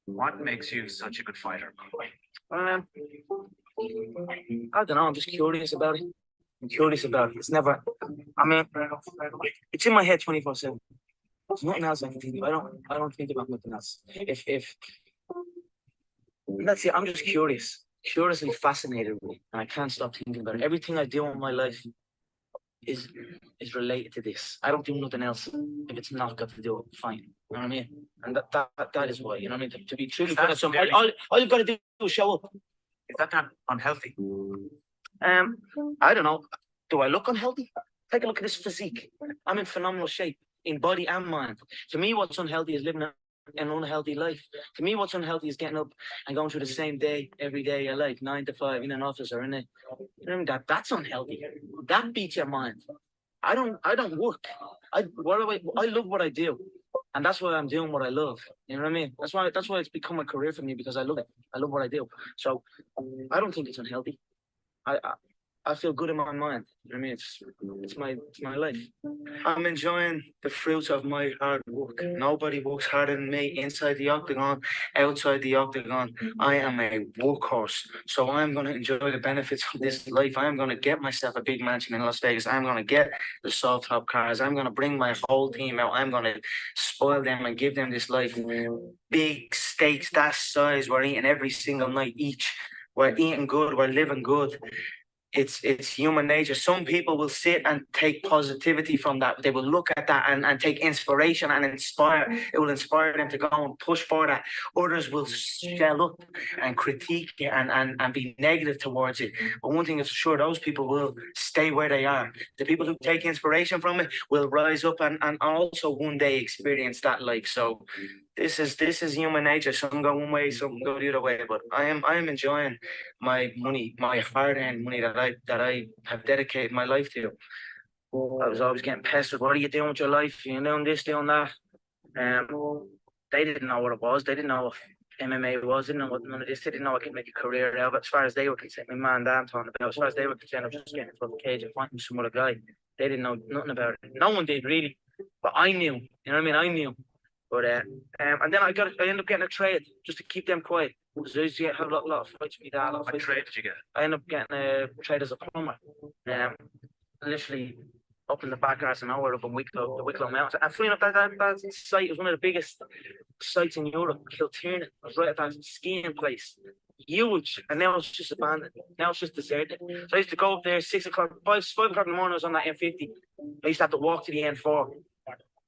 What makes you such a good fighter? Um, I don't know. I'm just curious about it. I'm curious about it. It's never. I mean, it's in my head 24/7. There's nothing else I can think of. I don't think about nothing else. If that's it. I'm just curious, curiously fascinated with it, and I can't stop thinking about it. Everything I do in my life is related to this. I don't do nothing else if it's not got to do it. Fine, you know what I mean? And that is why, you know what I mean. To be truly good at something, all you've got to do is show up. Is that not unhealthy? I don't know. Do I look unhealthy? Take a look at this physique. I'm in phenomenal shape in body and mind. To me, what's unhealthy is living an unhealthy life. To me, what's unhealthy is getting up and going through the same day every day of your life, 9 to 5 in an office or in a, you know, that's unhealthy. That beats your mind. I don't work. I love what I do, and that's why I'm doing what I love. You know what I mean? That's why it's become a career for me, because I love it. I love what I do. So I don't think it's unhealthy. I feel good in my mind. You know what I mean? It's my life. I'm enjoying the fruits of my hard work. Nobody works harder than me inside the octagon, outside the octagon. I am a workhorse. So I'm going to enjoy the benefits of this life. I'm going to get myself a big mansion in Las Vegas. I'm going to get the soft top cars. I'm going to bring my whole team out. I'm going to spoil them and give them this life. Big steaks that size. We're eating every single night each. We're eating good. We're living good. It's human nature. Some people will sit and take positivity from that. They will look at that and take inspiration and inspire. It will inspire them to go and push for that. Others will shell up and critique it and be negative towards it. But one thing is for sure, those people will stay where they are. The people who take inspiration from it will rise up and also one day experience that life. So this is human nature. Some go one way, some go the other way. But I am enjoying my money, my hard-earned money that I have dedicated my life to. I was always getting pestered. What are you doing with your life? You're doing this, doing that. They didn't know what it was. They didn't know what MMA was. They didn't know what none of this. They didn't know I could make a career out of it. As far as they were concerned, my man Dan talking about. As far as they were concerned, I was just getting into a cage and fighting some other guy. They didn't know nothing about it. No one did really, but I knew. You know what I mean? I knew. But and then I ended up getting a trade just to keep them quiet. Because I used to have a lot of fights with that. What trade did you get? I ended up getting a trade as a plumber. Literally up in the back arse and nowhere up in Wicklow, the Wicklow Mountains. And funny enough, that site was one of the biggest sites in Europe. Kiltiernan. It was right at that skiing place. Huge, and now it's just abandoned. Now it's just deserted. So I used to go up there 6 o'clock, 5 o'clock in the morning. I was on that M50. I used to have to walk to the N4.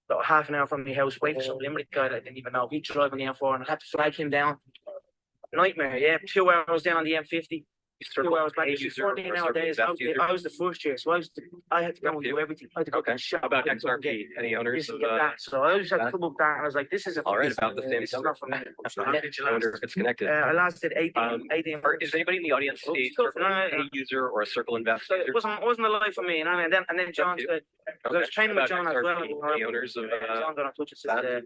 About half an hour from my house, wait for some Limerick guy that I didn't even know. He'd drive on the M4 and I had to flag him down. Nightmare, yeah. 2 hours down on the M50. 2 hours back. 14-hour days. I was the first year, so I had to go and do everything. I had to go okay. shop. How about XRP? Any owners of that? So I always had to come up that, and I was like, "This is all right about the same It's not for me." I wonder if it's connected. I lasted 18. Is anybody in the audience a user or a circle investor? So it wasn't a life for me, you know. And then John said, I was training with John as well. The owners of John got on touch and said,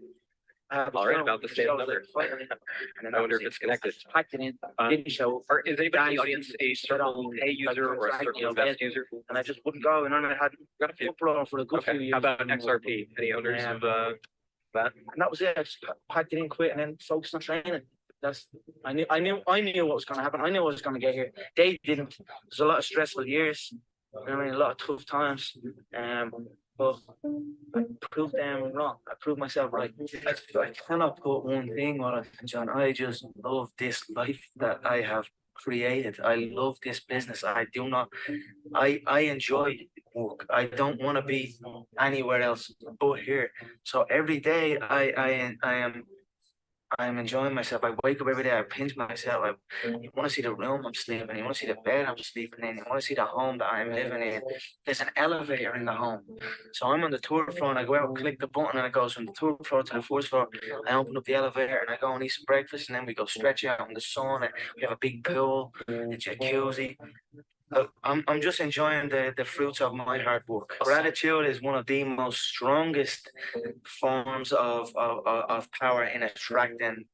all right, about the same number. I wonder if it's connected. Packed it in, didn't show. Or is anybody in the audience a circle A user or a circle invest user? And I just wouldn't go, and I had got a few for a good few years. How about XRP? Any owners of that? And that was it. I just packed it in, quit, and then focused on training. I knew what was going to happen. I knew I was going to get here. They didn't. There's a lot of stressful years. I mean, a lot of tough times. But I proved them wrong. I proved myself right. I cannot put one thing on it, John. I just love this life that I have created. I love this business. I enjoy work. I don't want to be anywhere else but here. So every day I am enjoying myself. I wake up every day. I pinch myself. You want to see the room I'm sleeping in. You want to see the bed I'm sleeping in. You want to see the home that I'm living in. There's an elevator in the home. So I'm on the third floor and I go out, click the button, and it goes from the third floor to the first floor. I open up the elevator and I go and eat some breakfast, and then we go stretch out in the sun. And we have a big pool, a jacuzzi. I'm just enjoying the fruits of my hard work. Gratitude is one of the most strongest forms of power in attracting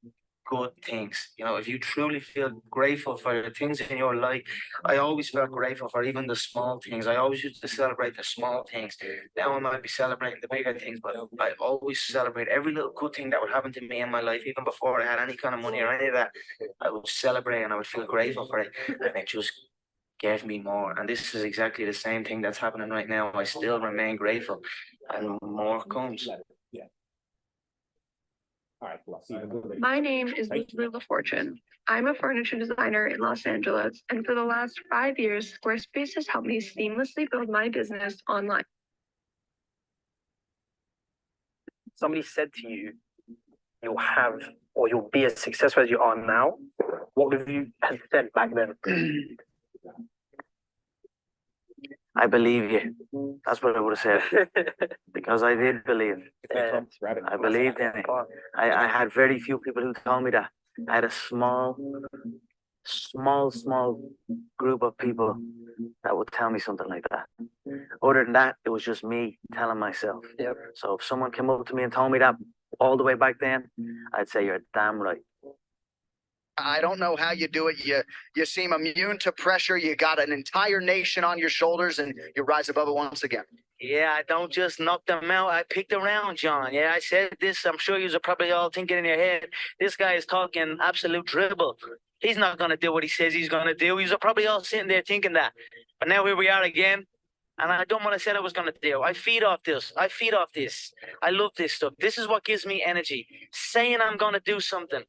good things. You know, if you truly feel grateful for the things in your life, I always felt grateful for even the small things. I always used to celebrate the small things. Now I might be celebrating the bigger things, but I always celebrate every little good thing that would happen to me in my life, even before I had any kind of money or any of that. I would celebrate and I would feel grateful for it, and it just gave me more. And this is exactly the same thing that's happening right now. I still remain grateful, and more comes. All right, cool. I'll see you in a little bit. My name is Thank Lulu Fortune. I'm a furniture designer in Los Angeles, and for the last 5 years, Squarespace has helped me seamlessly build my business online. Somebody said to you, you'll have or you'll be as successful as you are now, what would you have said back then? I believe you. That's what I would have said. Because I did believe. I believed in it. I had very few people who told me that. I had a small group of people that would tell me something like that. Other than that, it was just me telling myself. Yep. So if someone came up to me and told me that all the way back then, I'd say you're damn right. I don't know how you do it. You seem immune to pressure. You got an entire nation on your shoulders, and you rise above it once again. Yeah, I don't just knock them out. I picked around, John. Yeah, I said this. I'm sure you're probably all thinking in your head, this guy is talking absolute dribble. He's not going to do what he says he's going to do. You're probably all sitting there thinking that. But now here we are again. And I done what I said I was going to do. I feed off this. I love this stuff. This is what gives me energy. Saying I'm going to do something.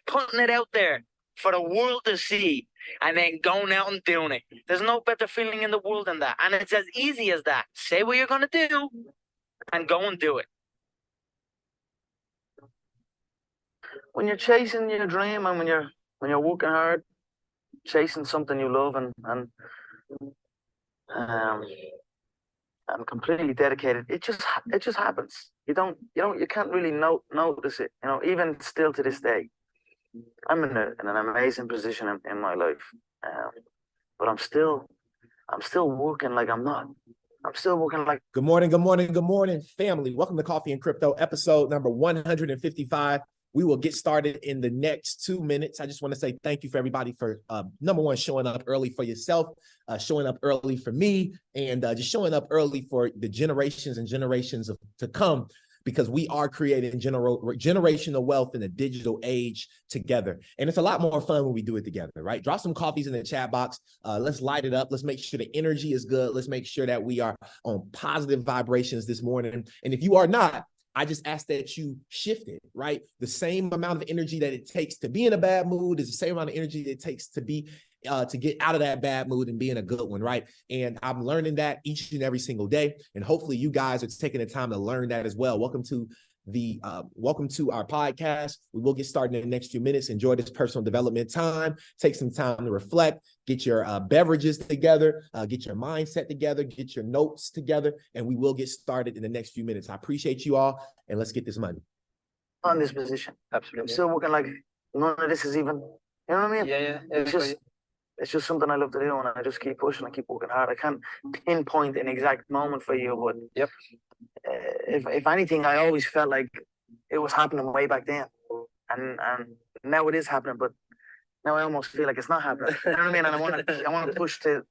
Putting it out there for the world to see, and then going out and doing it. There's no better feeling in the world than that. And it's as easy as that. Say what you're going to do and go and do it. When you're chasing your dream and when you're working hard, chasing something you love and completely dedicated, it just happens. You can't really notice it. You know, even still to this day, I'm in an amazing position in my life, but I'm still working like I'm not. I'm still working like. Good morning, family. Welcome to Coffee and Crypto, episode number 155. We will get started in the next 2 minutes. I just want to say thank you for everybody for, number one, showing up early for yourself, showing up early for me, and just showing up early for the generations and generations to come, because we are creating generational wealth in a digital age together. And it's a lot more fun when we do it together, right? Drop some coffees in the chat box. Let's light it up. Let's make sure the energy is good. Let's make sure that we are on positive vibrations this morning. And if you are not, I just ask that you shift it, right? The same amount of energy that it takes to be in a bad mood is the same amount of energy that it takes to be to get out of that bad mood and be in a good one, right? And I'm learning that each and every single day. And hopefully you guys are taking the time to learn that as well. Welcome to our podcast. We will get started in the next few minutes. Enjoy this personal development time. Take some time to reflect, get your beverages together, get your mindset together, get your notes together, and we will get started in the next few minutes. I appreciate you all, and let's get this money. On this position. Absolutely. I'm still working like none of this is even, you know what I mean? Yeah. It's just something I love to do, and I just keep pushing. I keep working hard. I can't pinpoint an exact moment for you, but Yep. If anything, I always felt like it was happening way back then, and now it is happening. But now I almost feel like it's not happening. You know what I mean? And I want to push to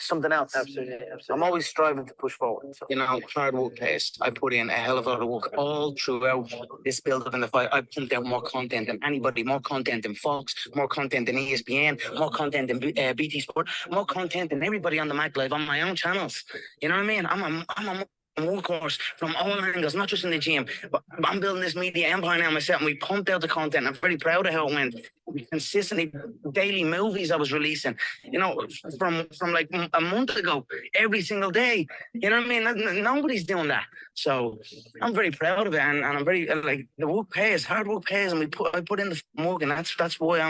something else. Absolutely. I'm always striving to push forward. So. You know, hard work pays. I put in a hell of a lot of work all throughout this build-up in the fight. I pumped out more content than anybody, more content than Fox, more content than ESPN, more content than BT Sport, more content than everybody on the Mac Live on my own channels. You know what I mean? I'm a workhorse from all angles, not just in the gym, but I'm building this media empire now myself, and we pumped out the content. I'm very proud of how it went. We consistently, daily movies I was releasing, you know, from like a month ago, every single day. You know what I mean? Nobody's doing that. So I'm very proud of it, and I'm very like, the work pays, hard work pays, and I put in the work, and that's why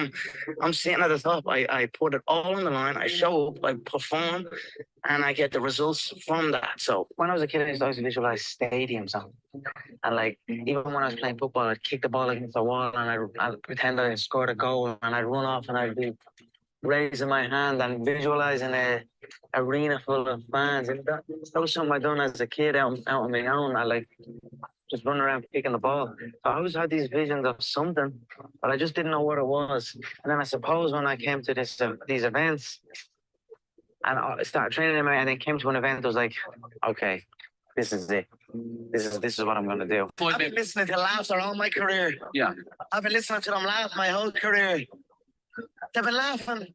I'm sitting at the top. I put it all on the line. I show up, I perform, and I get the results from that. So when I was a kid, I used to always visualize stadiums, and like even when I was playing football, I'd kick the ball against the wall, and I'd pretend I scored a goal, and I'd run off, and I'd be raising my hand and visualizing a arena full of fans. And that was something I done as a kid out on my own. just running around picking the ball. So I always had these visions of something, but I just didn't know what it was. And then I suppose when I came to these events and I started training them and then came to an event, I was like, okay, this is it. This is what I'm gonna do. I've been listening to laughter all my career. Yeah. I've been listening to them laugh my whole career. They've been laughing.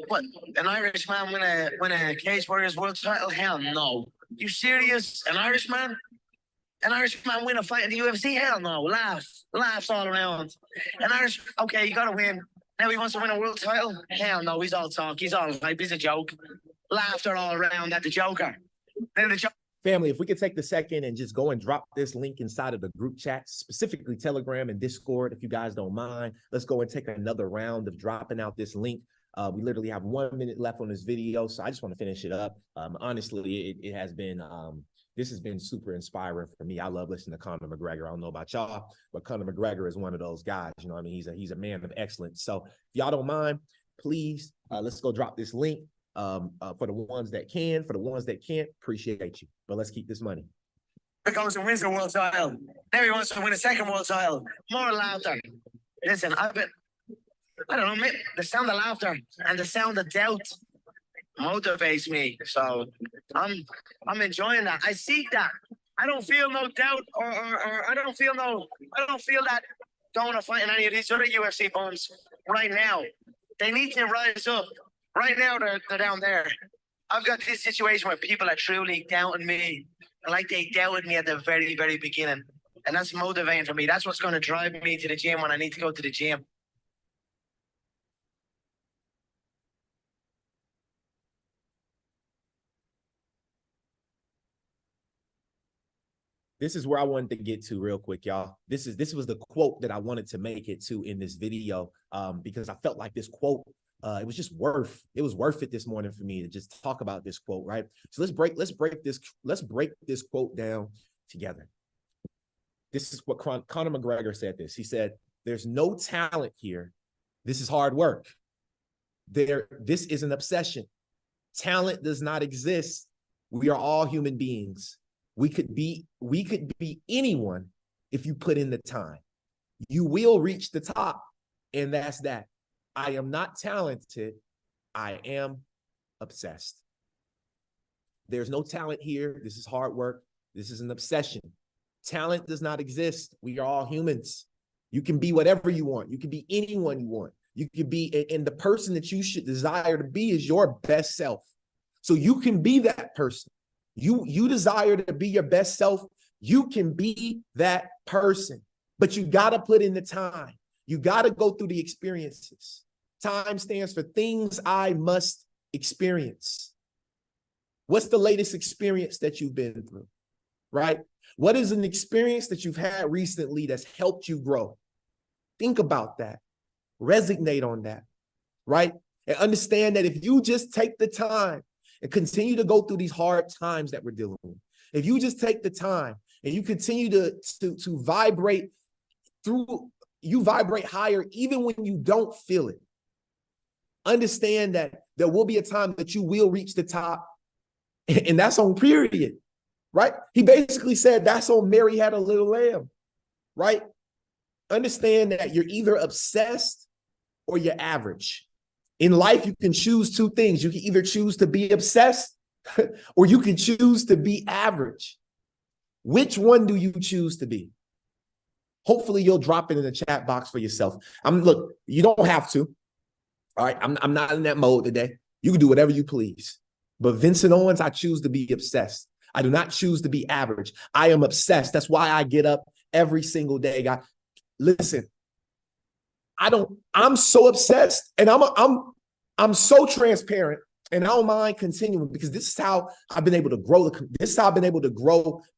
What? An Irishman win a Cage Warriors world title? Hell no. You serious? An Irishman? An Irishman win a fight in the UFC? Hell no. Laughs all around. An Irish, okay, you gotta win. Now he wants to win a world title? Hell no, he's all talk. He's all hype. He's a joke. Laughter all around at the Joker. Then the Joker. Family, if we could take the second and just go and drop this link inside of the group chat, specifically Telegram and Discord, if you guys don't mind, let's go and take another round of dropping out this link. We literally have 1 minute left on this video, so I just want to finish it up. Honestly, it has been, this has been super inspiring for me. I love listening to Conor McGregor. I don't know about y'all, but Conor McGregor is one of those guys, you know what I mean? He's a man of excellence. So if y'all don't mind, please, let's go drop this link. For the ones that can, for the ones that can't, appreciate you. But let's keep this money. He goes and wins a world title. Now he wants to win a second world title. More laughter. Listen, I don't know, the sound of laughter and the sound of doubt motivates me. So I'm enjoying that. I seek that. I don't feel no doubt or I don't feel that going to fight in any of these other UFC bums right now. They need to rise up. Right now, they're down there. I've got this situation where people are truly doubting me, like they doubted me at the very, very beginning. And that's motivating for me. That's what's going to drive me to the gym when I need to go to the gym. This is where I wanted to get to real quick, y'all. This was the quote that I wanted to make it to in this video, because I felt like this quote, it was worth it this morning for me to just talk about this quote, right? So let's break this quote down together. This is what Conor McGregor said this. He said, "There's no talent here. This is hard work. This is an obsession. Talent does not exist. We are all human beings. We could be anyone if you put in the time. You will reach the top, and that's that. I am not talented. I am obsessed. There's no talent here. This is hard work. This is an obsession. Talent does not exist. We are all humans. You can be whatever you want. You can be anyone you want. You could be, and the person that you should desire to be is your best self. So you can be that person. You desire to be your best self. You can be that person, but you got to put in the time. You got to go through the experiences. Time stands for things I must experience. What's the latest experience that you've been through, right? What is an experience that you've had recently that's helped you grow? Think about that. Resonate on that, right? And understand that if you just take the time and continue to go through these hard times that we're dealing with, if you just take the time and you continue to vibrate through, you vibrate higher even when you don't feel it. Understand that there will be a time that you will reach the top, and that's on period, right? He basically said that's on Mary Had a Little Lamb, right? Understand that you're either obsessed or you're average. In life, you can choose two things. You can either choose to be obsessed or you can choose to be average. Which one do you choose to be? Hopefully you'll drop it in the chat box for yourself. Look, you don't have to. All right, I'm not in that mode today. You can do whatever you please. But Vincent Owens, I choose to be obsessed. I do not choose to be average. I am obsessed. That's why I get up every single day, guys. Listen, I'm so obsessed, and I'm so transparent, and I don't mind continuing because this is how I've been able to grow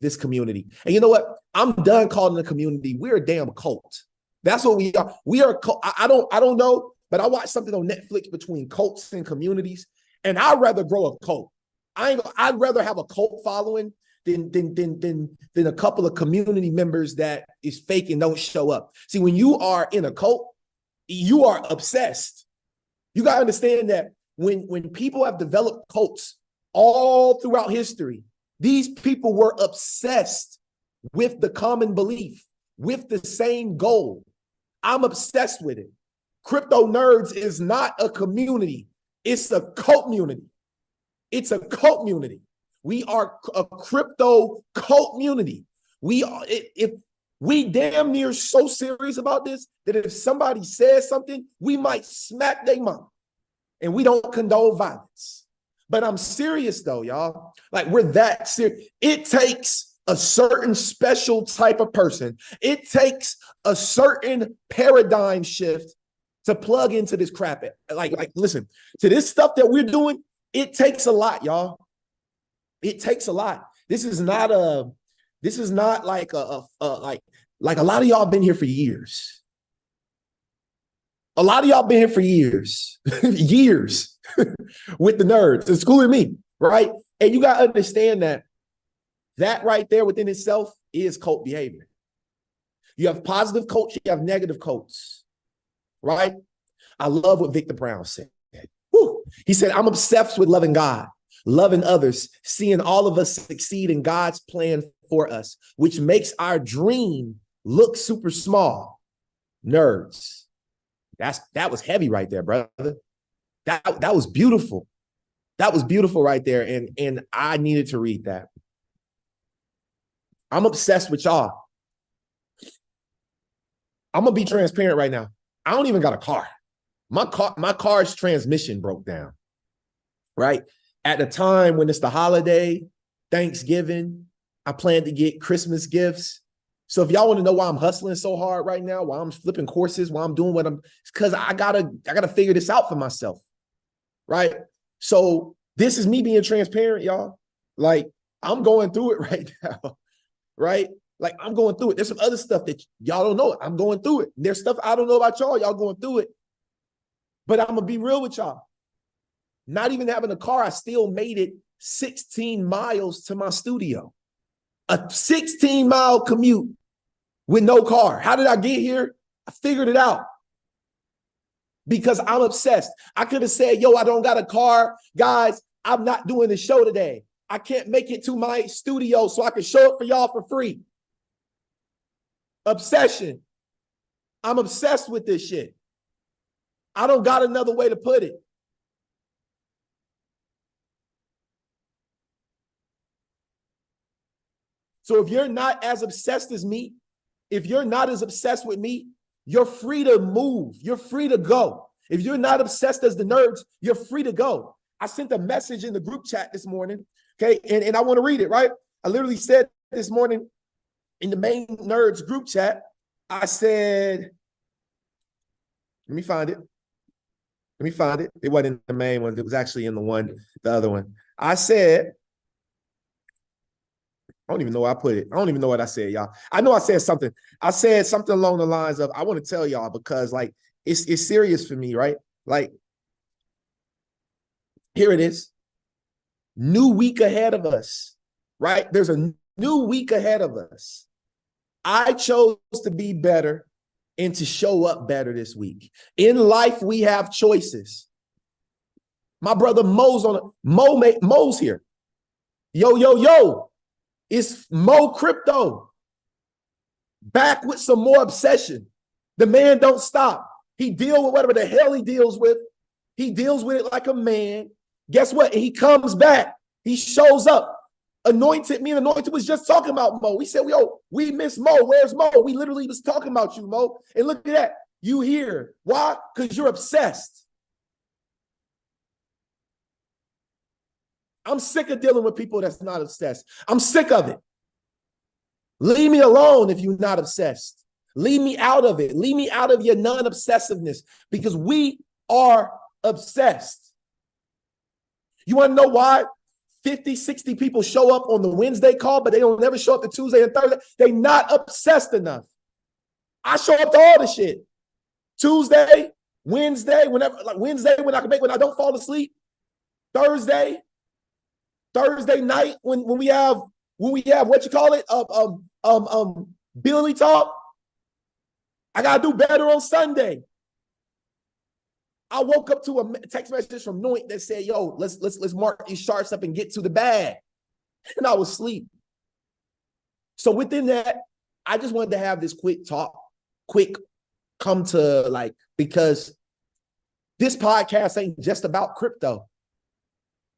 this community. And you know what? I'm done calling the community. We're a damn cult. That's what we are. We are a cult. I don't know, but I watched something on Netflix between cults and communities, and I'd rather grow a cult. I'd rather have a cult following than a couple of community members that is fake and don't show up. See, when you are in a cult, you are obsessed. You got to understand that when people have developed cults all throughout history, these people were obsessed with the common belief, with the same goal. I'm obsessed with it. Crypto Nerds is not a community. It's a cult community. It's a cult community. We are a crypto cult community. If we damn near so serious about this that if somebody says something, we might smack their mom. And we don't condone violence. But I'm serious though, y'all. Like, we're that serious. It takes a certain special type of person. It takes a certain paradigm shift to plug into this crap. Like, listen, to this stuff that we're doing, it takes a lot, y'all. It takes a lot. This is not like a lot of y'all been here for years. A lot of y'all been here for years, years with the nerds, including me, right? And you got to understand that right there within itself is cult behavior. You have positive cults, you have negative cults, right? I love what Victor Brown said. Whew. He said, I'm obsessed with loving God, loving others, seeing all of us succeed in God's plan for us, which makes our dream look super small. Nerds. That was heavy right there, brother. That was beautiful. That was beautiful right there. And I needed to read that. I'm obsessed with y'all. I'm gonna be transparent right now. I don't even got a car. My car's transmission broke down. Right? At the time when it's the holiday, Thanksgiving, I plan to get Christmas gifts. So if y'all want to know why I'm hustling so hard right now, why I'm flipping courses, why I'm doing what it's because I gotta figure this out for myself. Right? So this is me being transparent, y'all. Like, I'm going through it right now. Right? Like, I'm going through it. There's some other stuff that y'all don't know. I'm going through it. There's stuff I don't know about y'all. Y'all going through it. But I'm gonna be real with y'all. Not even having a car, I still made it 16 miles to my studio. A 16-mile commute with no car. How did I get here? I figured it out. Because I'm obsessed. I could have said, yo, I don't got a car. Guys, I'm not doing the show today. I can't make it to my studio so I can show it for y'all for free. Obsession. I'm obsessed with this shit. I don't got another way to put it. So if you're not as obsessed as me, if you're not as obsessed with me, you're free to move. You're free to go. If you're not obsessed as the nerds, you're free to go. I sent a message in the group chat this morning, okay? And I want to read it, right? I literally said this morning in the main nerds group chat, I said, let me find it. Let me find it. It wasn't in the main one. It was actually in the other one. I said, I don't even know where I put it. I don't even know what I said, y'all. I know I said something. I said something along the lines of, I want to tell y'all because like, it's serious for me, right? Like, here it is. New week ahead of us, right? There's a new week ahead of us. I chose to be better and to show up better this week. In life, we have choices. My brother Mo's here. Yo. It's Mo Crypto. Back with some more obsession. The man don't stop. He deals with whatever the hell he deals with. He deals with it like a man. Guess what? He comes back. He shows up. Anointed, me and Anointed was just talking about Mo. We said, we miss Mo. Where's Mo? We literally was talking about you, Mo. And look at that. You here. Why? Because you're obsessed. I'm sick of dealing with people that's not obsessed. I'm sick of it. Leave me alone if you're not obsessed. Leave me out of it. Leave me out of your non-obsessiveness because we are obsessed. You want to know why 50, 60 people show up on the Wednesday call, but they don't never show up to Tuesday and Thursday? They're not obsessed enough. I show up to all the shit. Tuesday, Wednesday, whenever, like Wednesday when I don't fall asleep. Thursday night when we have what you call it, Billy talk. I gotta do better on Sunday. I woke up to a text message from Noit that said, yo, let's mark these charts up and get to the bag. And I was asleep. So within that, I just wanted to have this quick come to like, because this podcast ain't just about crypto.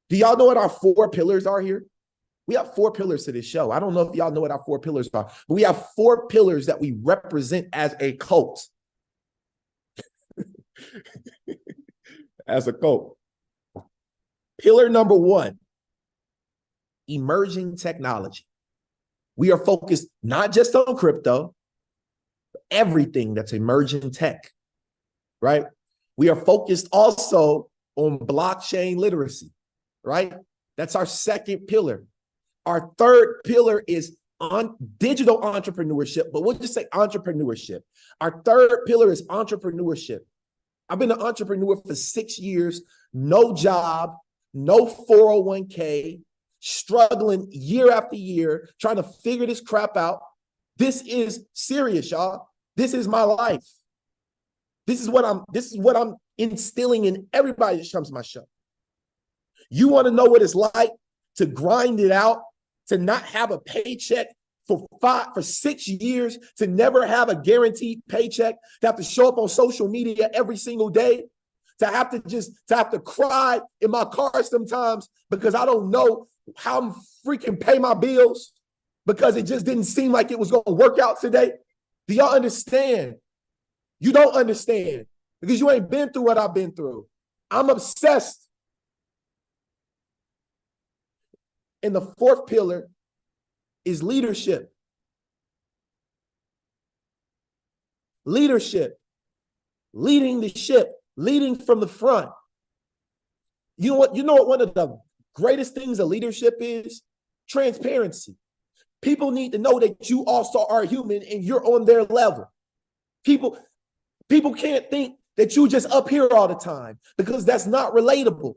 Do y'all know what our 4 pillars are here? We have 4 pillars to this show. I don't know if y'all know what our 4 pillars are, but we have 4 pillars that we represent as a cult. As a cult. Pillar number 1, emerging technology. We are focused not just on crypto, but everything that's emerging tech, right? We are focused also on blockchain literacy, right? That's our 2nd pillar. Our 3rd pillar is on digital entrepreneurship, but we'll just say entrepreneurship. Our 3rd pillar is entrepreneurship. I've been an entrepreneur for 6 years, no job, no 401k, struggling year after year, trying to figure this crap out. This is serious, y'all. This is my life. This is what I'm instilling in everybody that comes to my show. You want to know what it's like to grind it out, to not have a paycheck for 6 years, to never have a guaranteed paycheck, to have to show up on social media every single day, to have to cry in my car sometimes because I don't know how I'm freaking pay my bills because it just didn't seem like it was going to work out today. Do y'all understand? You don't understand because you ain't been through what I've been through. I'm obsessed. And the 4th pillar is leadership. Leadership. Leading the ship. Leading from the front. You know what one of the greatest things of leadership is? Transparency. People need to know that you also are human and you're on their level. People can't think that you just up here all the time because that's not relatable.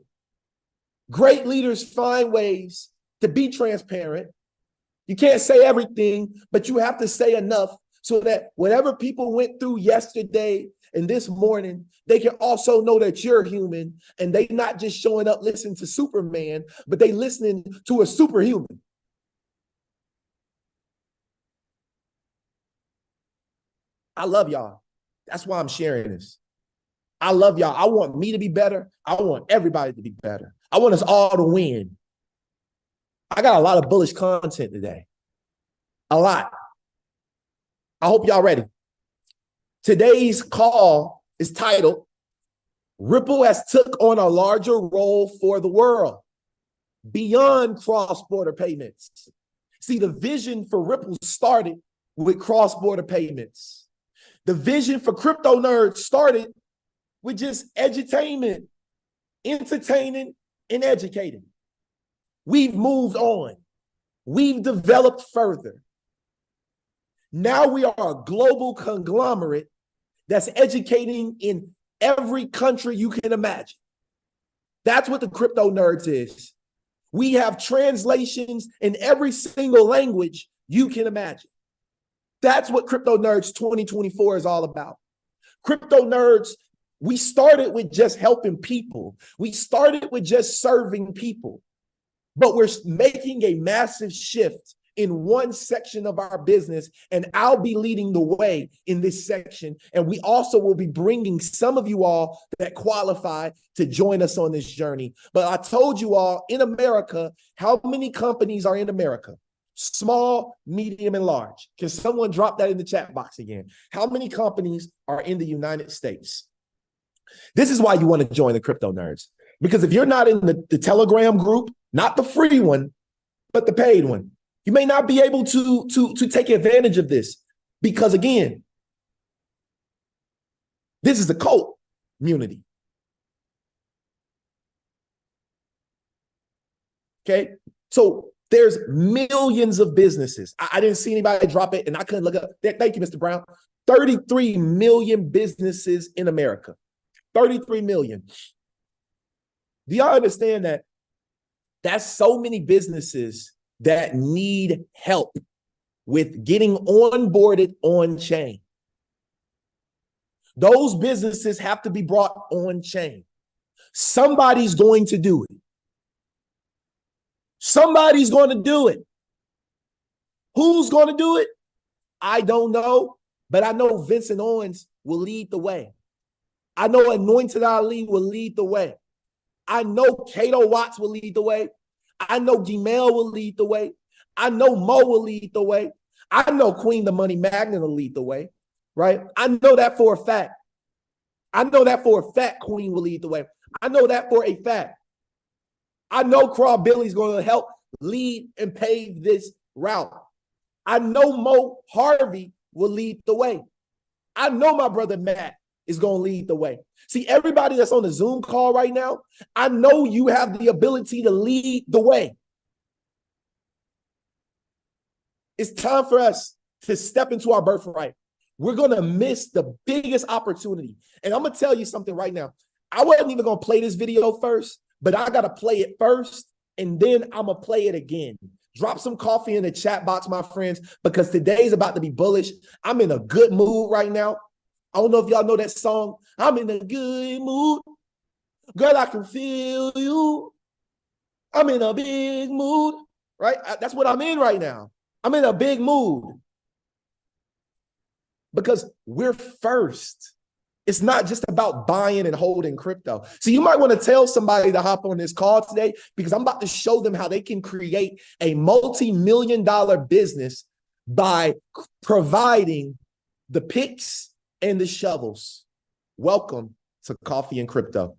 Great leaders find ways to be transparent. You can't say everything, but you have to say enough so that whatever people went through yesterday and this morning, they can also know that you're human and they not just showing up listening to Superman, but they listening to a superhuman. I love y'all. That's why I'm sharing this. I love y'all. I want me to be better. I want everybody to be better. I want us all to win. I got a lot of bullish content today. A lot. I hope y'all ready. Today's call is titled, Ripple has took on a larger role for the world beyond cross-border payments. See, the vision for Ripple started with cross-border payments. The vision for crypto nerds started with just edutainment, entertaining, and educating. We've moved on. We've developed further. Now we are a global conglomerate that's educating in every country you can imagine. That's what the crypto nerds is. We have translations in every single language you can imagine. That's what Crypto Nerds 2024 is all about. Crypto Nerds, we started with just helping people. We started with just serving people. But we're making a massive shift in one section of our business, and I'll be leading the way in this section. And we also will be bringing some of you all that qualify to join us on this journey. But I told you all, in America, how many companies are in America? Small, medium, and large. Can someone drop that in the chat box again? How many companies are in the United States? This is why you want to join the Crypto Nerds. Because if you're not in the Telegram group, not the free one, but the paid one, you may not be able to take advantage of this. Because again, this is the cult community. Okay, so there's millions of businesses. I didn't see anybody drop it, and I couldn't look up. Thank you, Mr. Brown. 33 million businesses in America. 33 million. Do y'all understand that? That's so many businesses that need help with getting onboarded on chain. Those businesses have to be brought on chain. Somebody's going to do it. Somebody's going to do it. Who's going to do it? I don't know, but I know Vincent Owens will lead the way. I know Anointed Ali will lead the way. I know Kato Watts will lead the way. I know Gmail will lead the way. I know Mo will lead the way. I know Queen the Money Magnet will lead the way, right? I know that for a fact. I know that for a fact Queen will lead the way. I know that for a fact. I know Craw Billy's going to help lead and pave this route. I know Mo Harvey will lead the way. I know my brother Matt is going to lead the way. See, everybody that's on the Zoom call right now, I know you have the ability to lead the way. It's time for us to step into our birthright. We're going to miss the biggest opportunity. And I'm going to tell you something right now. I wasn't even going to play this video first, but I got to play it first, and then I'm going to play it again. Drop some coffee in the chat box, my friends, because today's about to be bullish. I'm in a good mood right now. I don't know if y'all know that song. I'm in a good mood. Girl, I can feel you. I'm in a big mood, right? That's what I'm in right now. I'm in a big mood because we're first. It's not just about buying and holding crypto. So you might want to tell somebody to hop on this call today because I'm about to show them how they can create a multi-million-dollar business by providing the picks and the shovels. Welcome to Coffee and Crypto.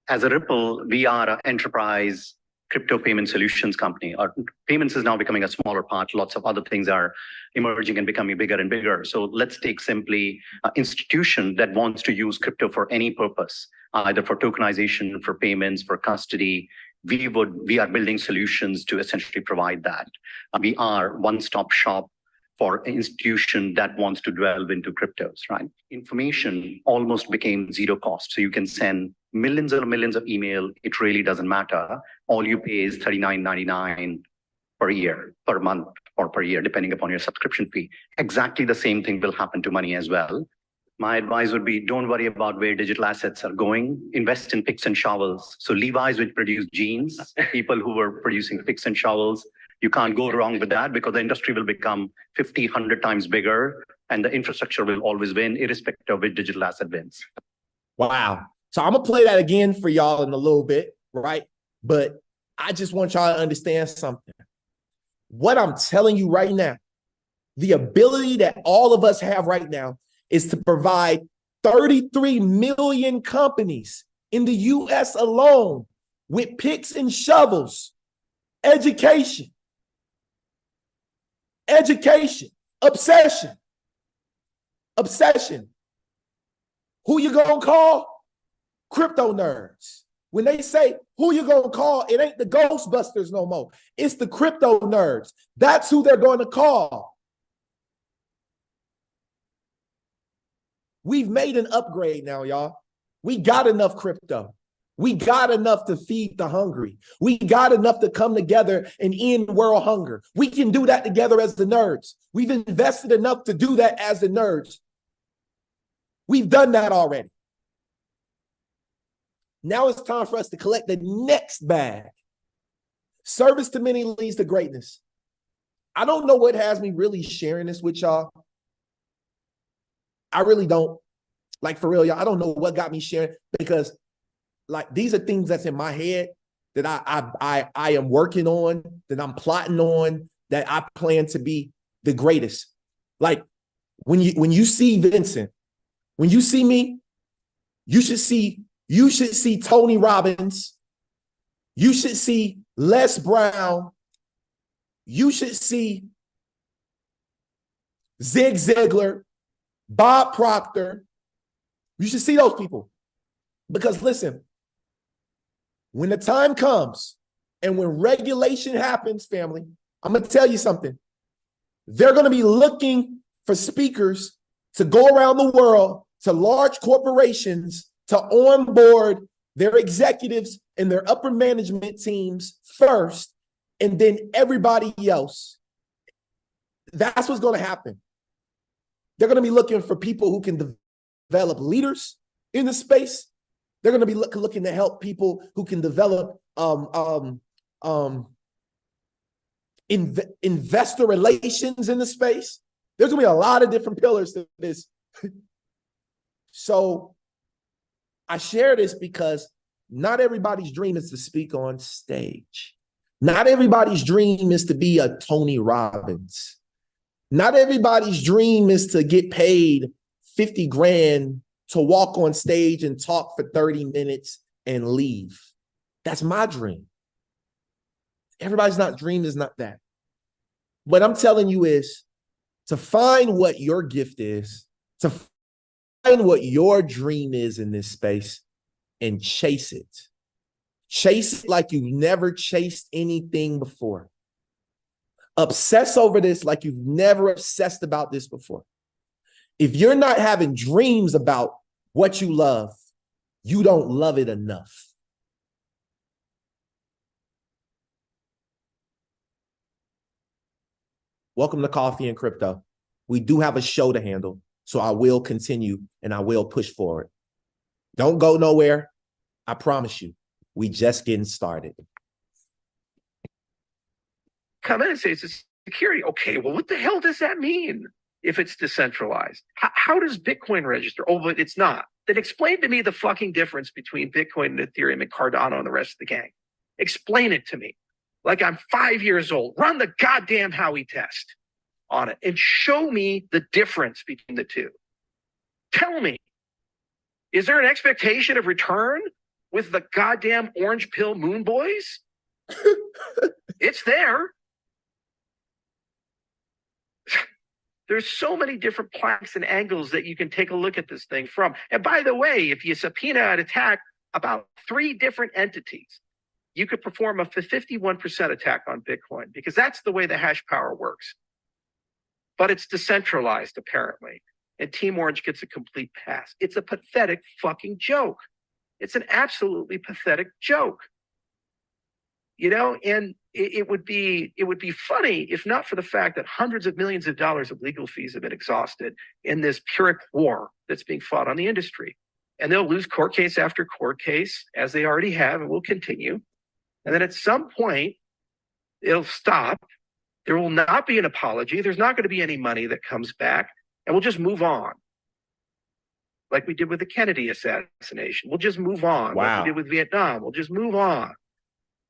As a Ripple, we are an enterprise crypto payment solutions company. Our payments is now becoming a smaller part. Lots of other things are emerging and becoming bigger and bigger. So let's take simply an institution that wants to use crypto for any purpose, either for tokenization, for payments, for custody. We are building solutions to essentially provide that. We are one-stop shop for an institution that wants to delve into cryptos, right? Information almost became zero cost. So you can send millions and millions of email. It really doesn't matter. All you pay is $39.99 per year, per month, or per year, depending upon your subscription fee. Exactly the same thing will happen to money as well. My advice would be, don't worry about where digital assets are going. Invest in picks and shovels. So Levi's, which produce jeans, people who were producing picks and shovels, you can't go wrong with that because the industry will become 50, 100 times bigger and the infrastructure will always win, irrespective of which digital asset wins. Wow. So I'm going to play that again for y'all in a little bit, right? But I just want y'all to understand something. What I'm telling you right now, the ability that all of us have right now is to provide 33 million companies in the US alone with picks and shovels, education, obsession. Who you gonna call? Crypto nerds. When they say who you gonna call, it ain't the Ghostbusters no more. It's the crypto nerds. That's who they're going to call. We've made an upgrade now, y'all. We got enough crypto. We got enough to feed the hungry. We got enough to come together and end world hunger. We can do that together as the nerds. We've invested enough to do that as the nerds. We've done that already. Now it's time for us to collect the next bag. Service to many leads to greatness. I don't know what has me really sharing this with y'all. I really don't. Like, for real, y'all, I don't know what got me sharing, because like these are things that's in my head that I am working on, that I'm plotting on, that I plan to be the greatest. Like when you see Vincent, when you see me, you should see Tony Robbins. You should see Les Brown. You should see Zig Ziglar, Bob Proctor. You should see those people. Because listen, when the time comes and when regulation happens, family, I'm going to tell you something. They're going to be looking for speakers to go around the world to large corporations to onboard their executives and their upper management teams first, and then everybody else. That's what's going to happen. They're going to be looking for people who can develop leaders in the space. They're going to be looking to help people who can develop investor relations in the space. There's gonna be a lot of different pillars to this. So I share this because not everybody's dream is to speak on stage. Not everybody's dream is to be a Tony Robbins. Not everybody's dream is to get paid 50 grand to walk on stage and talk for 30 minutes and leave. That's my dream. Everybody's dream is not that. What I'm telling you is to find what your gift is, to find what your dream is in this space and chase it. Chase it like you've never chased anything before. Obsess over this like you've never obsessed about this before. If you're not having dreams about what you love, you don't love it enough. Welcome to Coffee and Crypto. We do have a show to handle, so I will continue and I will push forward. Don't go nowhere. I promise you, we just getting started. Come in and say it's a security. Okay, well, what the hell does that mean if it's decentralized? How does Bitcoin register? Oh, but it's not. Then explain to me the fucking difference between Bitcoin and Ethereum and Cardano and the rest of the gang. Explain it to me. Like I'm 5 years old. Run the goddamn Howey test on it and show me the difference between the two. Tell me, is there an expectation of return with the goddamn orange pill moon boys? It's there. There's so many different planks and angles that you can take a look at this thing from. And by the way, if you subpoena and attack about 3 different entities, you could perform a 51% attack on Bitcoin because that's the way the hash power works. But it's decentralized, apparently. And Team Orange gets a complete pass. It's a pathetic fucking joke. It's an absolutely pathetic joke. You know, and it would be funny if not for the fact that hundreds of millions of dollars of legal fees have been exhausted in this Pyrrhic war that's being fought on the industry. And they'll lose court case after court case, as they already have and will continue. And then at some point, it'll stop. There will not be an apology. There's not going to be any money that comes back. And we'll just move on. Like we did with the Kennedy assassination. We'll just move on. Wow. Like we did with Vietnam. We'll just move on.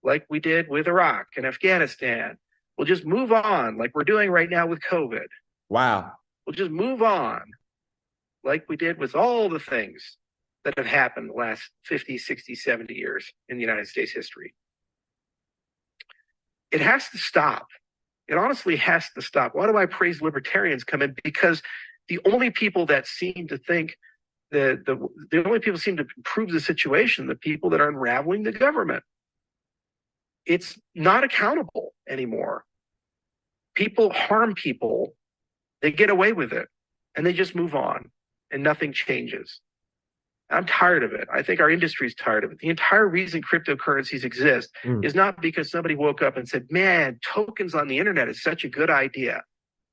Like we did with Iraq and Afghanistan. We'll just move on like we're doing right now with COVID. Wow. We'll just move on like we did with all the things that have happened the last 50, 60, 70 years in the United States history. It has to stop. It honestly has to stop. Why do I praise libertarians come in? Because the only people that seem to think the only people seem to improve the situation, the people that are unraveling the government. It's not accountable anymore. People harm people, they get away with it, and they just move on, and nothing changes. I'm tired of it. I think our industry is tired of it. The entire reason cryptocurrencies exist is not because somebody woke up and said, man, tokens on the internet is such a good idea.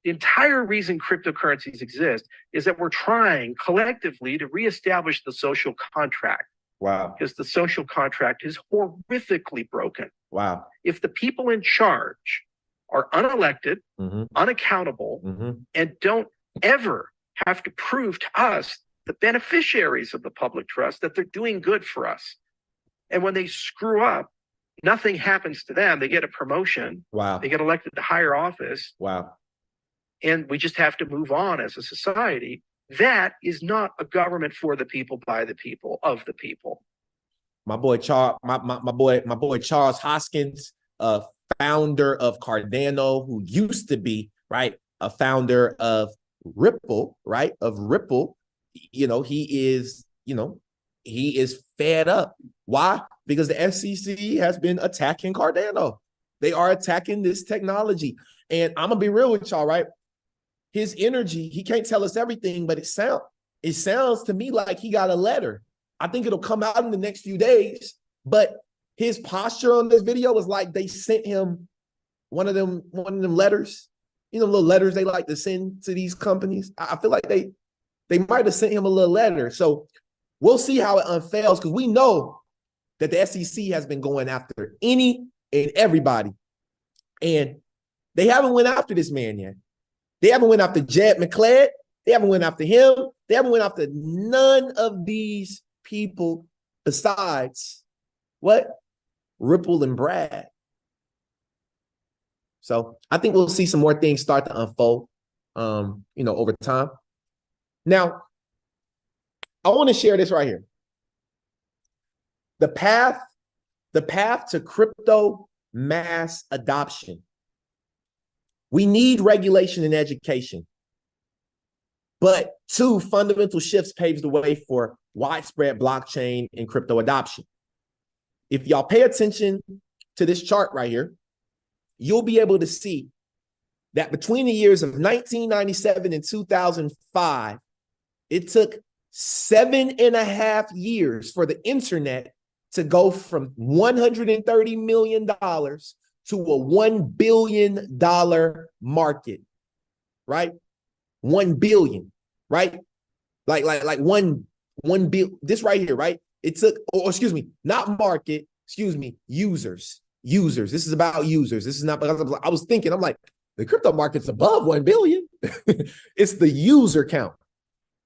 The entire reason cryptocurrencies exist is that we're trying collectively to reestablish the social contract. Wow. Because the social contract is horrifically broken. Wow. If the people in charge are unelected, unaccountable, and don't ever have to prove to us, the beneficiaries of the public trust, that they're doing good for us. And when they screw up, nothing happens to them. They get a promotion. Wow. They get elected to higher office. Wow. And we just have to move on as a society. That is not a government for the people, by the people, of the people. My boy Charles, my boy Charles Hoskins, founder of Cardano, who used to be, right, a founder of Ripple, right? Of Ripple. He is fed up. Why? Because the SEC has been attacking Cardano. They are attacking this technology. And I'm gonna be real with y'all, right? His energy, he can't tell us everything, but it sounds to me like he got a letter. I think it'll come out in the next few days. But his posture on this video was like they sent him one of them letters, little letters they like to send to these companies. I feel like they might have sent him a little letter. So we'll see how it unfolds, because we know that the SEC has been going after any and everybody. And They haven't went after this man yet. They haven't went after Jed McClellan. They haven't went after him. They haven't went after none of these people besides what? Ripple and Brad. So I think we'll see some more things start to unfold, over time. Now, I want to share this right here. The path to crypto mass adoption. We need regulation and education. But 2 fundamental shifts paves the way for widespread blockchain and crypto adoption. If y'all pay attention to this chart right here, you'll be able to see that between the years of 1997 and 2005, it took 7.5 years for the internet to go from $130 million to a $1 billion market, right? 1 billion, right? Like one bill, this right here, right? It took, excuse me, not market, excuse me, users. This is about users. This is not, I was thinking, I'm like, the crypto market's above 1 billion. It's the user count.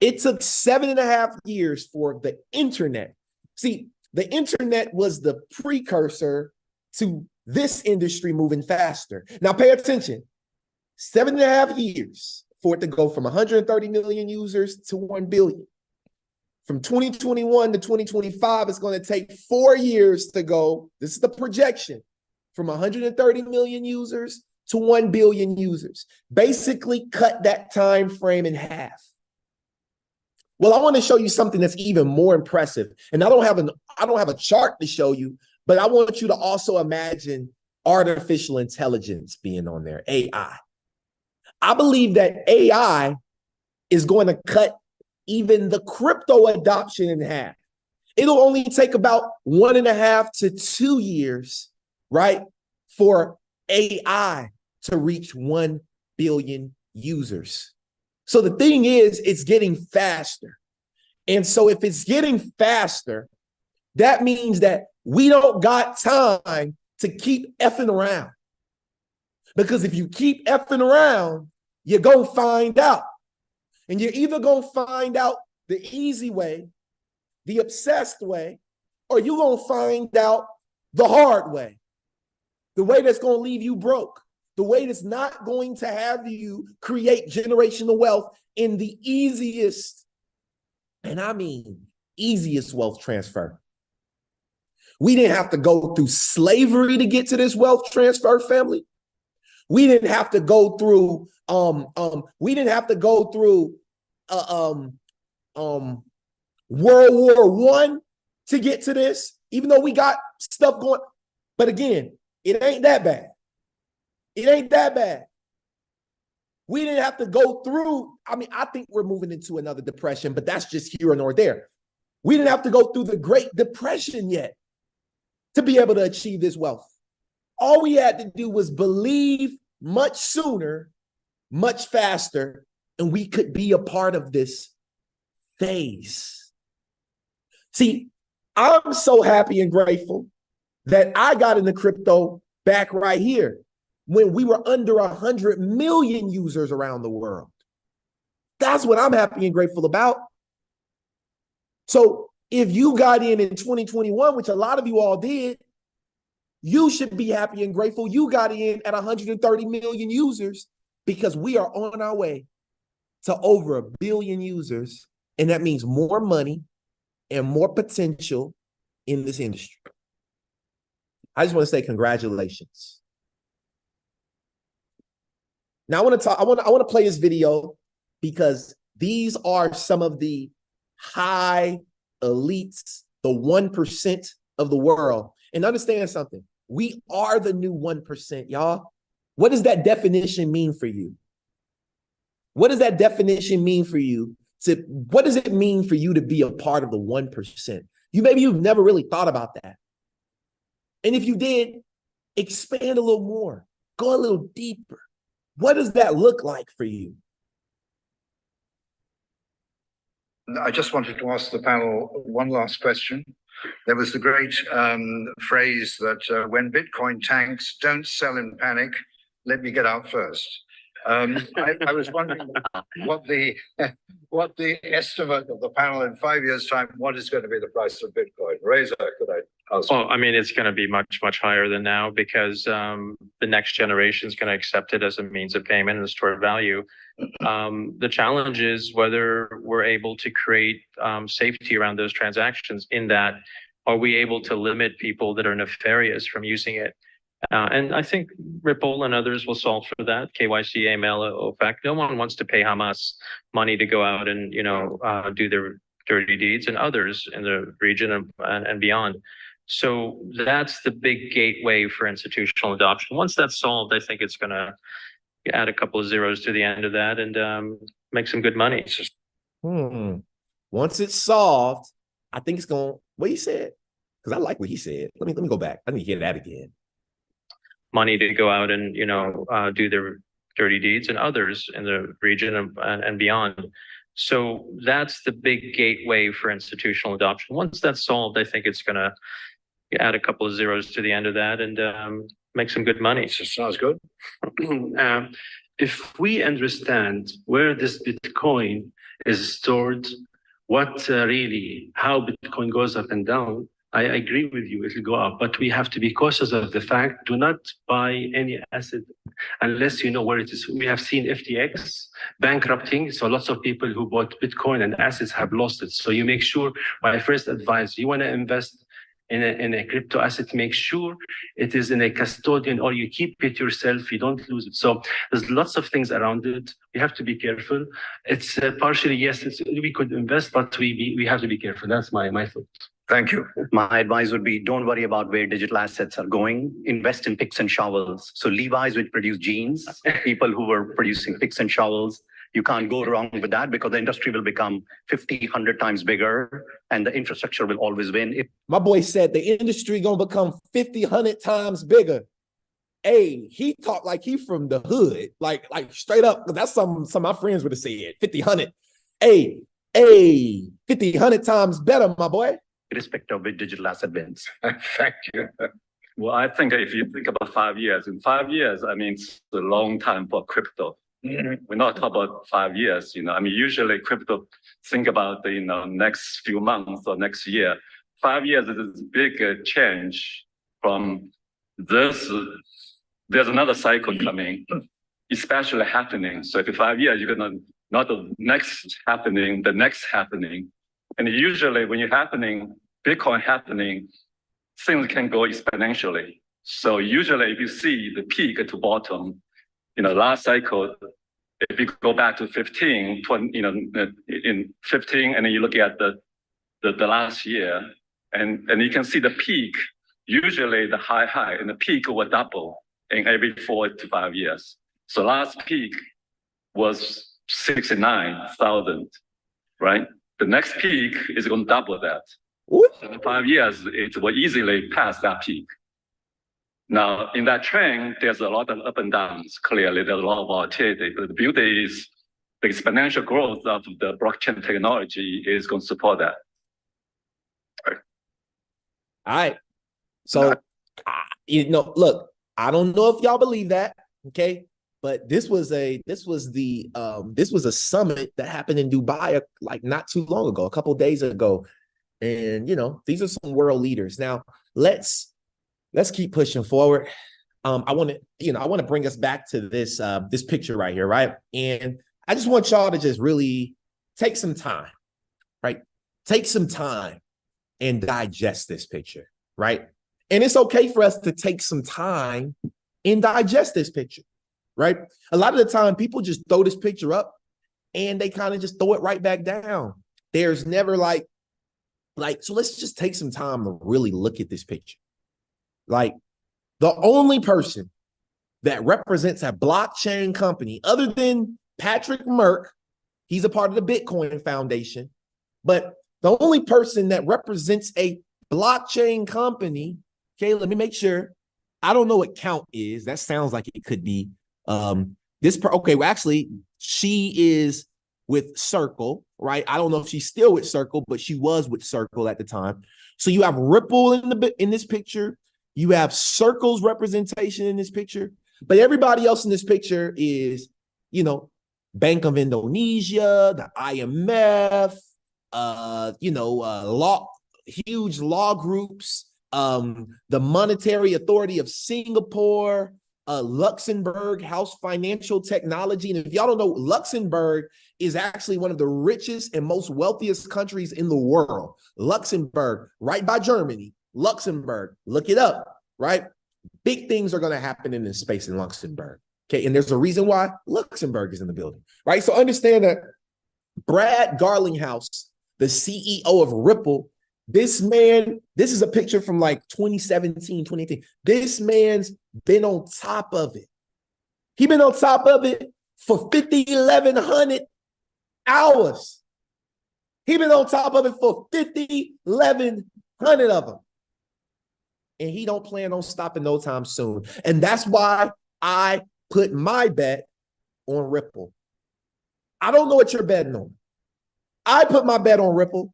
It took 7.5 years for the internet. See, the internet was the precursor to this industry moving faster. Now pay attention, 7.5 years for it to go from 130 million users to 1 billion. From 2021 to 2025, it's going to take 4 years to go. This is the projection, from 130 million users to 1 billion users. Basically cut that time frame in half. Well, I want to show you something that's even more impressive. And I don't have a chart to show you, but I want you to also imagine artificial intelligence being on there, AI. I believe that AI is going to cut even the crypto adoption in half. It'll only take about 1.5 to 2 years, right, for AI to reach 1 billion users. So the thing is, it's getting faster. And so if it's getting faster, that means that we don't got time to keep effing around. Because if you keep effing around, you're going to find out. And you're either going to find out the easy way, the obsessed way, or you're going to find out the hard way. The way that's going to leave you broke. The way that's not going to have you create generational wealth in the easiest, and I mean easiest wealth transfer. We didn't have to go through slavery to get to this wealth transfer, family. We didn't have to go through World War I to get to this, even though we got stuff going. But again, it ain't that bad. It ain't that bad. We didn't have to go through. I mean, I think we're moving into another depression, but that's just here nor there. We didn't have to go through the Great Depression yet to be able to achieve this wealth. All we had to do was believe much sooner, much faster, and we could be a part of this phase. See, I'm so happy and grateful that I got into crypto back right here when we were under 100 million users around the world. That's what I'm happy and grateful about. So if you got in 2021, which a lot of you all did, you should be happy and grateful you got in at 130 million users, because we are on our way to over 1 billion users. And that means more money and more potential in this industry. I just want to say congratulations. Now I want to play this video because these are some of the high elites, the 1% of the world. And understand something. We are the new 1%, y'all. What does that definition mean for you? What does that definition mean for you? What does it mean for you to be a part of the 1%? Maybe you've never really thought about that. And if you did, expand a little more, go a little deeper. What does that look like for you? I just wanted to ask the panel one last question. There was the great phrase that when Bitcoin tanks, don't sell in panic, let me get out first. I was wondering what the estimate of the panel in 5 years' time, what is going to be the price of Bitcoin? Reza, could I ask? Well, I mean, it's going to be much, much higher than now because the next generation is going to accept it as a means of payment and stored value. The challenge is whether we're able to create safety around those transactions. In that, are we able to limit people that are nefarious from using it? And I think Ripple and others will solve for that. KYC, AML, OFAC. No one wants to pay Hamas money to go out and do their dirty deeds, and others in the region and beyond. So that's the big gateway for institutional adoption. Once that's solved, I think it's going to add a couple of zeros to the end of that and make some good money. Once it's solved, I think it's going. What he said? Because I like what he said. Let me go back. I need to hear that again. Money to go out and do their dirty deeds, and others in the region and beyond. So that's the big gateway for institutional adoption. Once that's solved, I think it's going to add a couple of zeros to the end of that and make some good money. Sounds good. If we understand where this Bitcoin is stored, what really, how Bitcoin goes up and down, I agree with you, it'll go up, but we have to be cautious of the fact, do not buy any asset unless you know where it is. We have seen FTX bankrupting, so lots of people who bought Bitcoin and assets have lost it. So you make sure, my first advice, you want to invest in a crypto asset, make sure it is in a custodian or you keep it yourself, you don't lose it. So there's lots of things around it. We have to be careful. It's partially, yes, we could invest, but we have to be careful. That's my thought. Thank you. My advice would be, don't worry about where digital assets are going. Invest in picks and shovels. So Levi's would produce jeans. People who were producing picks and shovels, you can't go wrong with that because the industry will become 50, 100 times bigger and the infrastructure will always win. My boy said the industry going to become 50, 100 times bigger. Hey, he talked like he from the hood, like straight up. That's some of my friends would have said 50, 100. Hey, 50, 100 times better, my boy. Irrespective of which digital asset wins. Thank you. Well, I think if you think about 5 years, in 5 years, I mean, it's a long time for crypto. We're not talking about 5 years, I mean, usually crypto, think about the, next few months or next year. 5 years is a big change from this. There's another cycle coming, especially happening. So if in 5 years, you're going to, not the next happening, the next happening. And usually when you're happening, Bitcoin happening, things can go exponentially. So usually if you see the peak to bottom, last cycle, if you go back to 15, 20, in 15, and then you look at the last year, and you can see the peak, usually the high, and the peak will double in every 4 to 5 years. So last peak was 69,000, right? The next peak is going to double that. So in 5 years, it will easily pass that peak. Now, in that trend, there's a lot of up and downs. Clearly, there's a lot of volatility. But the beauty is the exponential growth of the blockchain technology is going to support that. All right. So, look, I don't know if y'all believe that, okay? But this was a summit that happened in Dubai like not too long ago, a couple of days ago. And these are some world leaders. Now, let's keep pushing forward. I want to bring us back to this picture right here, right? And I just want y'all to just really take some time, right? Take some time and digest this picture, right? And it's okay for us to take some time and digest this picture, right? A lot of the time people just throw this picture up and they kind of just throw it right back down. There's never so let's just take some time to really look at this picture. Like, the only person that represents a blockchain company other than Patrick Merck, he's a part of the Bitcoin Foundation, but the only person that represents a blockchain company, okay, let me make sure. I don't know what Count is. That sounds like it could be okay, well, actually, she is with Circle, right? I don't know if she's still with Circle, but she was with Circle at the time. So you have Ripple in this picture. You have Circle's representation in this picture. But everybody else in this picture is, Bank of Indonesia, the IMF, huge law groups, the Monetary Authority of Singapore, Luxembourg House Financial Technology. And if y'all don't know, Luxembourg is actually one of the richest and most wealthiest countries in the world. Luxembourg, right by Germany. Luxembourg, look it up, right? Big things are going to happen in this space in Luxembourg. Okay, and there's a reason why Luxembourg is in the building, right? So understand that Brad Garlinghouse, the CEO of Ripple, this is a picture from like 2017, 2018. This man's been on top of it. He's been on top of it for 1,100 hours. He's been on top of it for 1,100 of them. And he don't plan on stopping no time soon. And that's why I put my bet on Ripple. I don't know what you're betting on. I put my bet on Ripple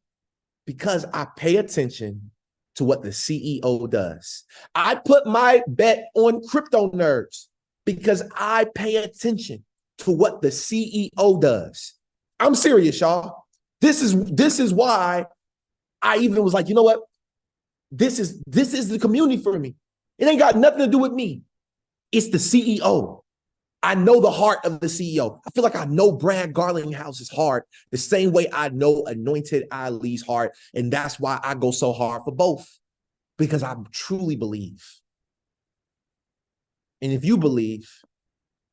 because I pay attention to what the CEO does. I put my bet on Crypto Nerds because I pay attention to what the CEO does. I'm serious, y'all. This is why I even was like, you know what? This is the community for me. It ain't got nothing to do with me. It's the CEO. I know the heart of the CEO. I feel like I know Brad Garlinghouse's heart the same way I know Anointed Ali's heart. And that's why I go so hard for both, because I truly believe. And if you believe,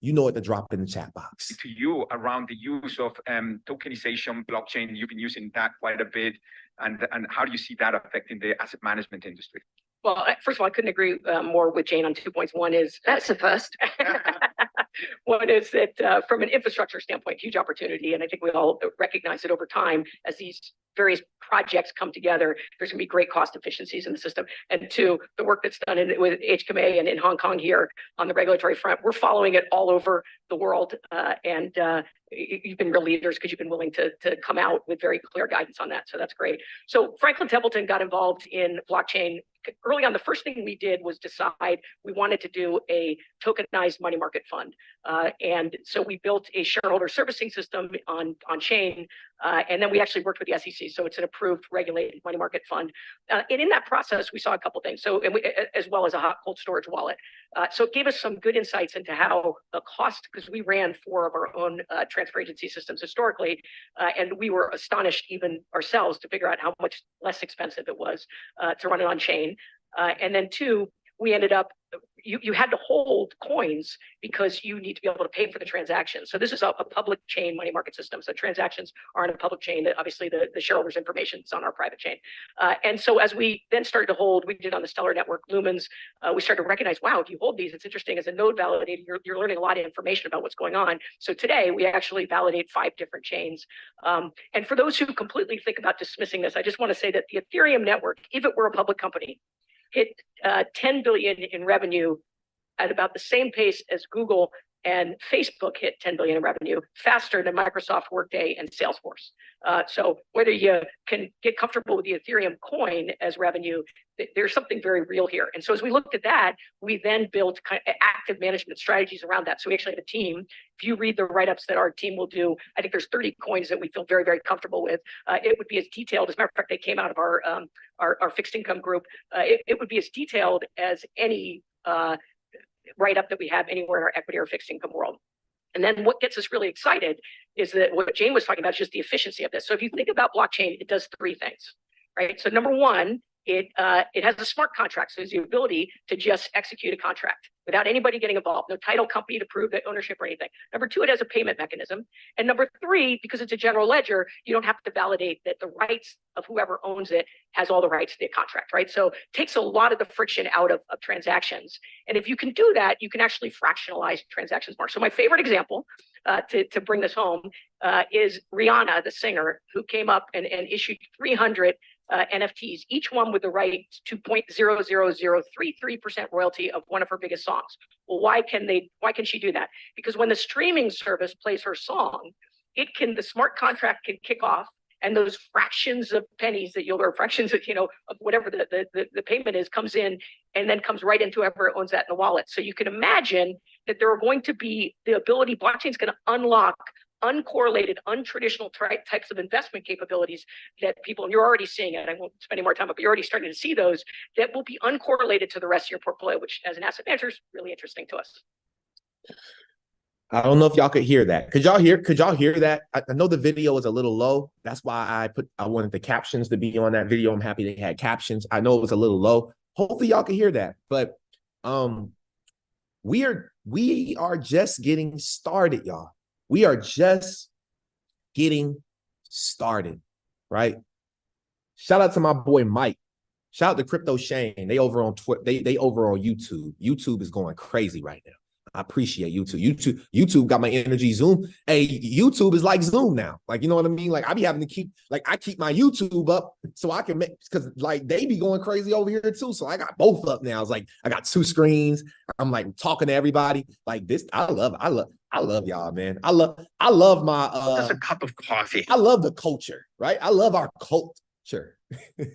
you know what to drop in the chat box. To you around the use of tokenization, blockchain, you've been using that quite a bit. And how do you see that affecting the asset management industry? Well, first of all, I couldn't agree more with Jane on 2 points. One is that's the first. One is that from an infrastructure standpoint, huge opportunity. And I think we all recognize it over time as these various projects come together, there's going to be great cost efficiencies in the system. And two, the work that's done with HKMA and in Hong Kong here on the regulatory front, we're following it all over the world. And you've been real leaders because you've been willing to come out with very clear guidance on that. So that's great. So Franklin Templeton got involved in blockchain. Early on, the first thing we did was decide we wanted to do a tokenized money market fund. And so we built a shareholder servicing system on chain. And then we actually worked with the SEC. So it's an approved regulated money market fund. And in that process, we saw a couple things. So, as well as a hot cold storage wallet. So it gave us some good insights into how the cost, because we ran 4 of our own transfer agency systems historically, and we were astonished even ourselves to figure out how much less expensive it was to run it on chain. And then 2, we ended up, you had to hold coins because you need to be able to pay for the transaction. So this is a public chain money market system. So transactions are on a public chain. That obviously the shareholders' information is on our private chain. And so as we then started to hold, we did on the Stellar Network, Lumens, we started to recognize, wow, if you hold these, it's interesting. As a node validator, you're learning a lot of information about what's going on. So today we actually validate 5 different chains. And for those who completely think about dismissing this, I just want to say that the Ethereum network, if it were a public company, hit 10 billion in revenue at about the same pace as Google and Facebook hit 10 billion in revenue, faster than Microsoft, Workday, and Salesforce. So whether you can get comfortable with the Ethereum coin as revenue, there's something very real here. And so as we looked at that, we then built kind of active management strategies around that. So we actually have a team. If you read the write-ups that our team will do, I think there's 30 coins that we feel very, very comfortable with. It would be as detailed, as a matter of fact, they came out of our fixed income group. It would be as detailed as any write-up that we have anywhere in our equity or fixed income world. And then what gets us really excited is that what Jane was talking about is just the efficiency of this. So if you think about blockchain, it does 3 things, right? So number 1, it has a smart contract. So it's the ability to just execute a contract without anybody getting involved, no title company to prove that ownership or anything. Number 2, it has a payment mechanism. And number 3, because it's a general ledger, you don't have to validate that the rights of whoever owns it has all the rights to the contract, right? So it takes a lot of the friction out of transactions. And if you can do that, you can actually fractionalize transactions more. So my favorite example to bring this home is Rihanna, the singer, who came up and issued 300 NFTs, each one with the right to 0.00033% royalty of one of her biggest songs. Well, why can she do that? Because when the streaming service plays her song, the smart contract can kick off, and those fractions of pennies or fractions of, of whatever the payment is comes in and then comes right into whoever owns that in the wallet. So you can imagine that there are going to be the ability, blockchain is going to unlock uncorrelated, untraditional types of investment capabilities that people, and you're already seeing it, I won't spend any more time, but you're already starting to see those that will be uncorrelated to the rest of your portfolio, which as an asset manager is really interesting to us. I don't know if y'all could hear that. Could y'all hear that? I know the video is a little low. That's why I wanted the captions to be on that video. I'm happy they had captions. I know it was a little low. Hopefully y'all can hear that. But we are just getting started, y'all. We are just getting started, right? Shout out to my boy Mike. Shout out to Crypto Shane. They over on Twitter. They over on YouTube. YouTube is going crazy right now. I appreciate YouTube. YouTube got my energy. Zoom. Hey, YouTube is like Zoom now. Like, you know what I mean? Like I be having to keep, like I keep my YouTube up so I can make, because like they be going crazy over here too. So I got both up now. It's like I got two screens. I'm like talking to everybody. Like this, I love y'all, man. I love my Just a cup of coffee. I love the culture, right? I love our culture. All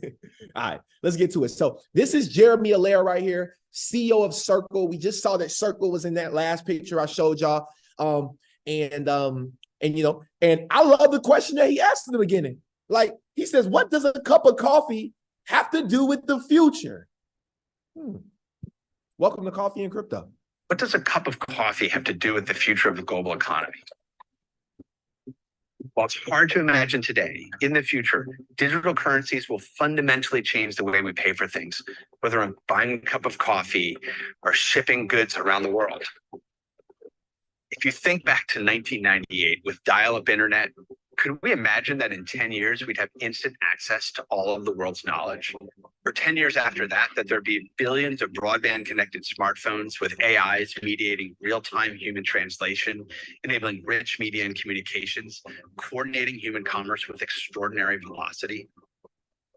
right, let's get to it. So this is Jeremy Allaire right here, CEO of Circle. We just saw that Circle was in that last picture I showed y'all. And you know, and I love the question that he asked in the beginning. Like he says, what does a cup of coffee have to do with the future? Welcome to Coffee and Crypto. What does a cup of coffee have to do with the future of the global economy? While it's hard to imagine today, in the future, digital currencies will fundamentally change the way we pay for things, whether I'm buying a cup of coffee or shipping goods around the world. If you think back to 1998 with dial-up internet, could we imagine that in 10 years, we'd have instant access to all of the world's knowledge? Or 10 years after that, that there'd be billions of broadband connected smartphones with AIs mediating real-time human translation, enabling rich media and communications, coordinating human commerce with extraordinary velocity?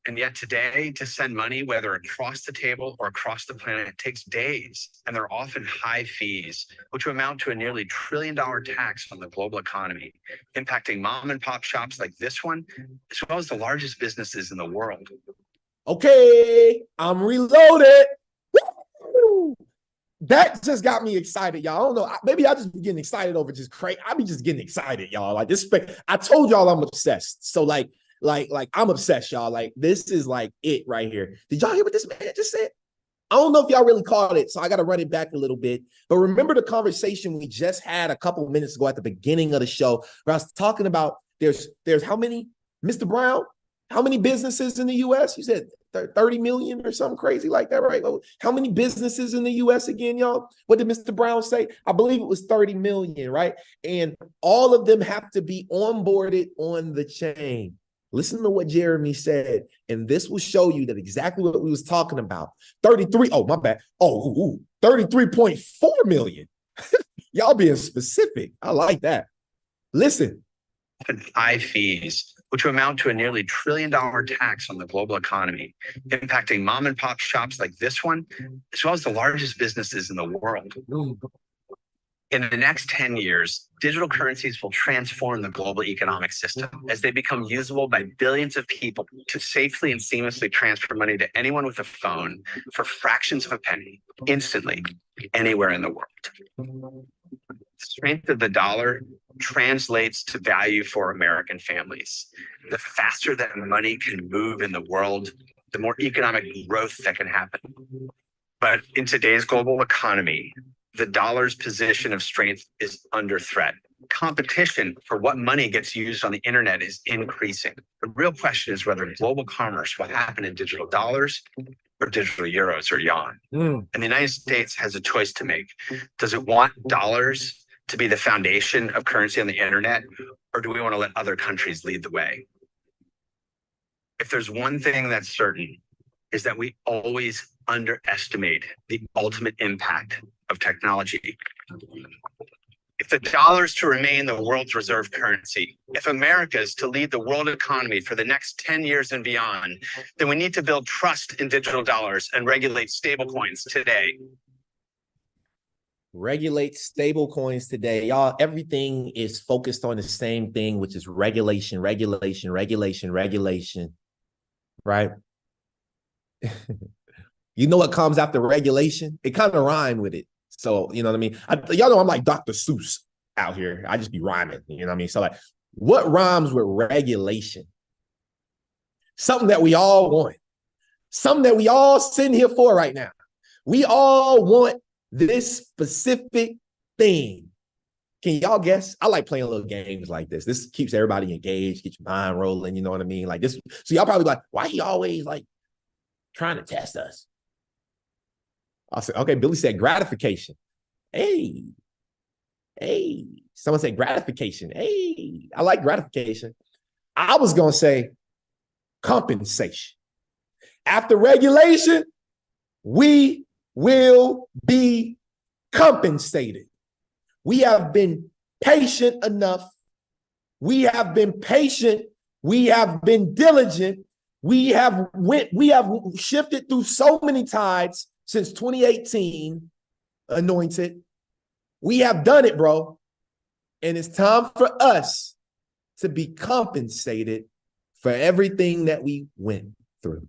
And yet today, to send money, whether across the table or across the planet, takes days, and there are often high fees, which amount to a nearly $1 trillion tax on the global economy, impacting mom and pop shops like this one, as well as the largest businesses in the world. Okay, I'm reloaded. Woo! That just got me excited, y'all. I don't know. Maybe I just be getting excited over just crazy. I be just getting excited, y'all. Like this, I told y'all I'm obsessed. So like I'm obsessed, y'all. Like this is like it right here. Did y'all hear what this man just said? I don't know if y'all really caught it, so I got to run it back a little bit. But remember the conversation we just had a couple of minutes ago at the beginning of the show, where I was talking about there's how many, Mr. Brown? How many businesses in the U.S.? You said 30 million or something crazy like that, right? How many businesses in the U.S. again, y'all? What did Mr. Brown say? I believe it was 30 million, right? And all of them have to be onboarded on the chain. Listen to what Jeremy said, and this will show you that exactly what we was talking about. 33, oh, my bad. 33.4 million. Y'all being specific. I like that. Listen. High fees, which will amount to a nearly $1 trillion tax on the global economy, impacting mom and pop shops like this one, as well as the largest businesses in the world. In the next 10 years, digital currencies will transform the global economic system as they become usable by billions of people to safely and seamlessly transfer money to anyone with a phone for fractions of a penny, instantly, anywhere in the world. The strength of the dollar translates to value for American families. The faster that money can move in the world, the more economic growth that can happen. But in today's global economy, the dollar's position of strength is under threat. Competition for what money gets used on the internet is increasing. The real question is whether global commerce will happen in digital dollars or digital euros or yuan. And the United States has a choice to make. Does it want dollars to be the foundation of currency on the internet, or do we want to let other countries lead the way? If there's one thing that's certain, is that we always underestimate the ultimate impact of technology. If the dollar is to remain the world's reserve currency, if America is to lead the world economy for the next 10 years and beyond, then we need to build trust in digital dollars and regulate stablecoins today. Regulate stable coins today. Y'all, everything is focused on the same thing, which is regulation, regulation, regulation, regulation, right? You know what comes after regulation? It kind of rhymes with it. So, you know what I mean? Y'all know I'm like Dr. Seuss out here. I just be rhyming, you know what I mean? So like, what rhymes with regulation? Something that we all want. Something that we all sitting here for right now. We all want this specific thing. Can y'all guess? I like playing little games like this. This keeps everybody engaged, gets your mind rolling, you know what I mean? Like this. So y'all probably like, why he always like trying to test us? I said, okay, Billy said gratification. Hey, someone said gratification. Hey, I like gratification. I was going to say compensation. After regulation, we will be compensated. We have been patient enough. We have been patient. We have been diligent. We have shifted through so many tides since 2018, anointed. We have done it, bro. And it's time for us to be compensated for everything that we went through.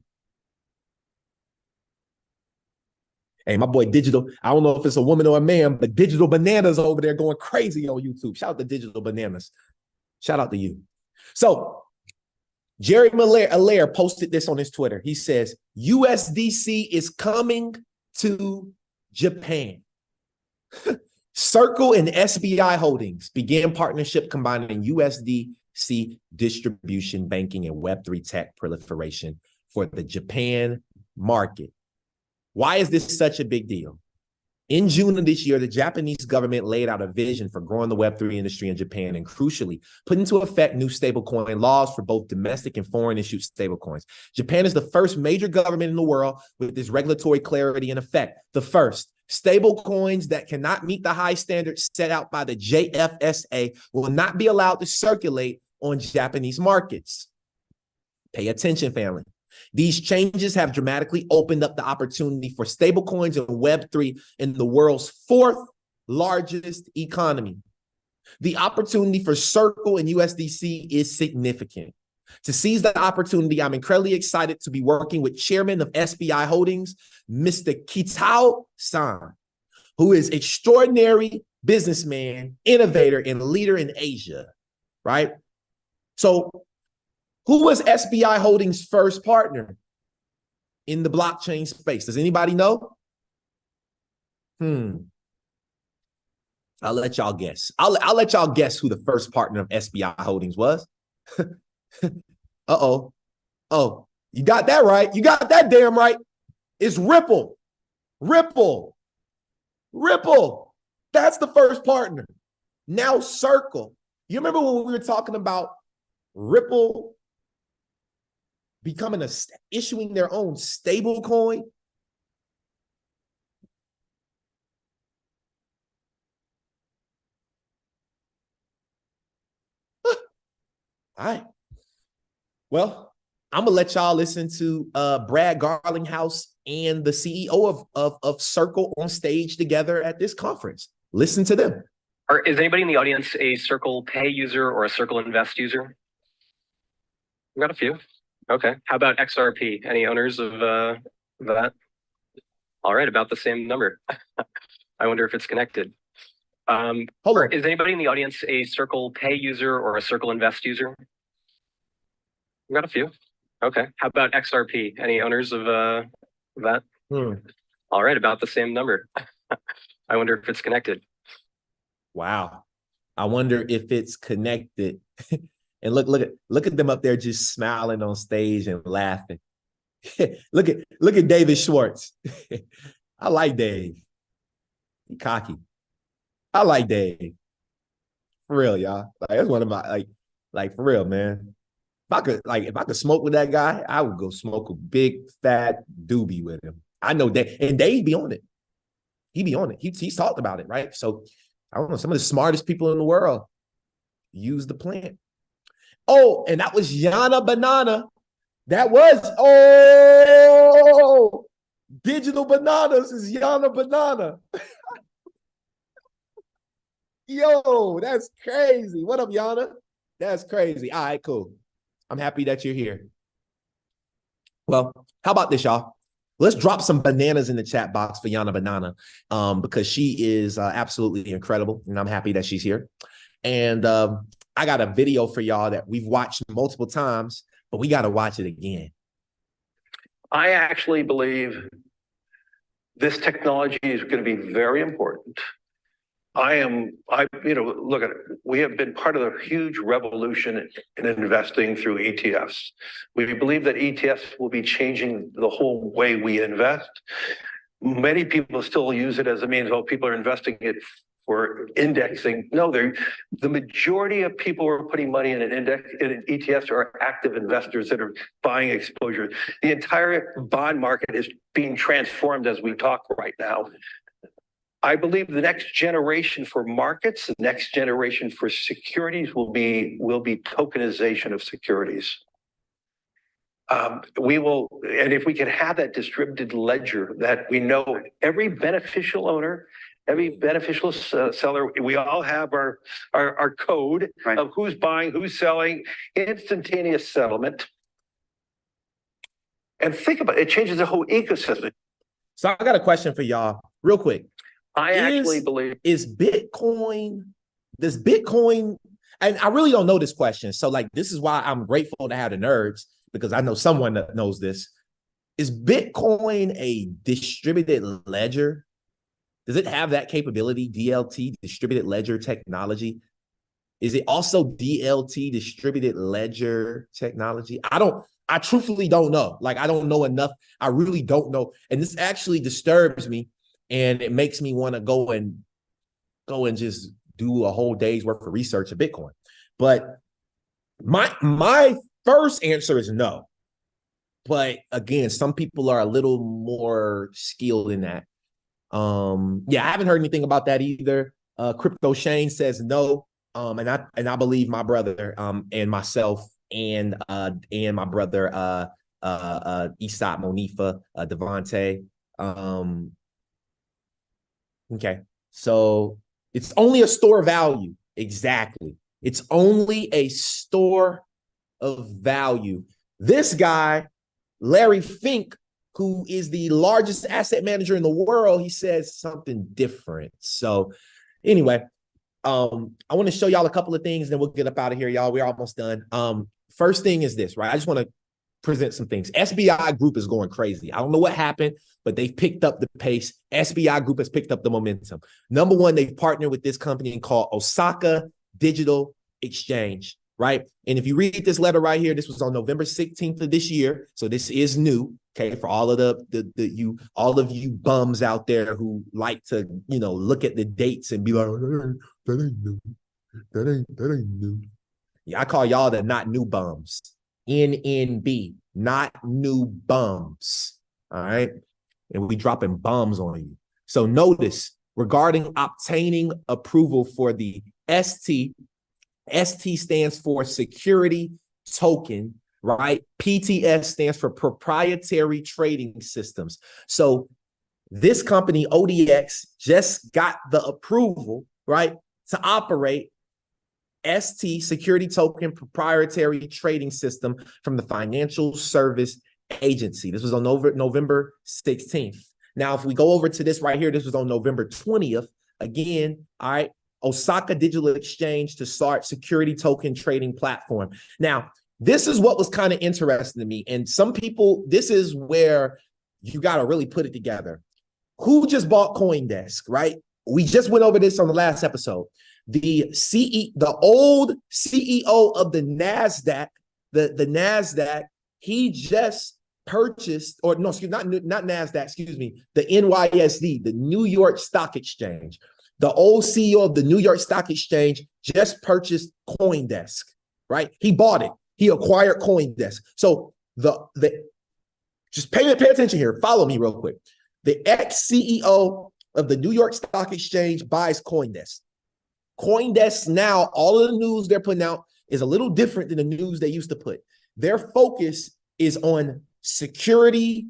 Hey, my boy Digital, I don't know if it's a woman or a man, but Digital Bananas over there going crazy on YouTube. Shout out to Digital Bananas. Shout out to you. So Jerry Allaire posted this on his Twitter. He says, USDC is coming to Japan. Circle and SBI Holdings began partnership combining USDC distribution, banking, and Web3 tech proliferation for the Japan market. Why is this such a big deal? In June of this year, the Japanese government laid out a vision for growing the Web3 industry in Japan and, crucially, put into effect new stablecoin laws for both domestic and foreign issued stablecoins. Japan is the first major government in the world with this regulatory clarity in effect. The first. Stablecoins that cannot meet the high standards set out by the JFSA will not be allowed to circulate on Japanese markets. Pay attention, family. These changes have dramatically opened up the opportunity for stablecoins and Web3 in the world's fourth largest economy. The opportunity for Circle and USDC is significant. To seize the opportunity, I'm incredibly excited to be working with Chairman of SBI Holdings, Mr. Kitao-san, who is extraordinary businessman, innovator, and leader in Asia, right? So who was SBI Holdings' first partner in the blockchain space? Does anybody know? I'll let y'all guess. I'll let y'all guess who the first partner of SBI Holdings was. Uh-oh. Oh, you got that right. You got that damn right. It's Ripple. Ripple. That's the first partner. Now Circle. You remember when we were talking about Ripple becoming issuing their own stable coin? All right. Well, I'm gonna let y'all listen to Brad Garlinghouse and the CEO of Circle on stage together at this conference. Listen to them. Is anybody in the audience a Circle Pay user or a Circle Invest user? We've got a few. Okay. How about XRP? Any owners of that? All right, about the same number. I wonder if it's connected. Hold on. Is anybody in the audience a Circle Pay user or a Circle Invest user? We've got a few. Okay. How about XRP? Any owners of that? All right, about the same number. I wonder if it's connected. Wow. I wonder if it's connected. And look at them up there just smiling on stage and laughing. look at David Schwartz. I like Dave. He cocky. I like Dave. For real, y'all. Like that's one of my like for real, man. If I could smoke with that guy, I would go smoke a big fat doobie with him. I know Dave, and Dave be on it. He be on it. He's talked about it, right? So I don't know, some of the smartest people in the world use the plant. Oh, and that was Yana Banana. That was, Digital Bananas is Yana Banana. Yo, that's crazy. What up, Yana? That's crazy. All right, cool. I'm happy that you're here. Well, how about this, y'all? Let's drop some bananas in the chat box for Yana Banana, because she is absolutely incredible, and I'm happy that she's here. And I got a video for y'all that we've watched multiple times, but we got to watch it again. I actually believe this technology is going to be very important. Look at it. We have been part of a huge revolution in investing through ETFs. We believe that ETFs will be changing the whole way we invest. Many people still use it as a means, people are investing it for indexing. No, the majority of people who are putting money in in ETFs are active investors that are buying exposure. The entire bond market is being transformed as we talk right now. I believe the next generation for markets, the next generation for securities will be tokenization of securities. And if we can have that distributed ledger that we know every beneficial owner, every beneficial seller, we all have our code of who's buying, who's selling, instantaneous settlement. And think about it, it changes the whole ecosystem. So I got a question for y'all real quick. I actually believe does Bitcoin, and I really don't know this question. So like, this is why I'm grateful to have the nerds, because I know someone that knows this. Is Bitcoin a distributed ledger? Does it have that capability, DLT, distributed ledger technology? Is it also DLT, distributed ledger technology? I truthfully don't know. Like, I don't know enough. I really don't know. And this actually disturbs me. And it makes me want to go and just do a whole day's worth of research of Bitcoin. But my first answer is no. But again, some people are a little more skilled in that. Yeah, I haven't heard anything about that either. Crypto Shane says no. And I believe my brother and myself and my brother Esat Monifa, Devontae. Okay, so it's only a store of value. Exactly. It's only a store of value. This guy, Larry Fink, who is the largest asset manager in the world, he says something different. So anyway, I want to show y'all a couple of things, then we'll get up out of here, y'all. We're almost done. First thing is this, right? I just want to present some things. SBI Group is going crazy. I don't know what happened, but they've picked up the pace. SBI Group has picked up the momentum. Number one, they've partnered with this company called Osaka Digital Exchange, right? And if you read this letter right here, this was on November 16th of this year. So this is new, okay, for all of all of you bums out there who like to, look at the dates and be like, that ain't new. That ain't new. Yeah, I call y'all the not new bums. NNB, not new bums. All right. And we dropping bombs on you. So notice, regarding obtaining approval for the ST stands for security token, right? PTS stands for proprietary trading systems. So this company, ODX, just got the approval, right, to operate ST, security token proprietary trading system, from the Financial Service Agency. This was on November 16th. Now, if we go over to this right here, this was on November 20th. Again, all right, Osaka Digital Exchange to start security token trading platform. Now, this is what was kind of interesting to me. And some people, this is where you got to really put it together. Who just bought CoinDesk, right? We just went over this on the last episode. The old CEO of the NASDAQ, the NASDAQ, he just purchased, or no, excuse me, not NASDAQ, excuse me, the NYSE, the New York Stock Exchange. The old CEO of the New York Stock Exchange just purchased CoinDesk, right? He bought it. He acquired CoinDesk. So just pay attention here. Follow me real quick. The ex-CEO of the New York Stock Exchange buys CoinDesk. CoinDesk now, all of the news they're putting out is a little different than the news they used to put. Their focus is on security,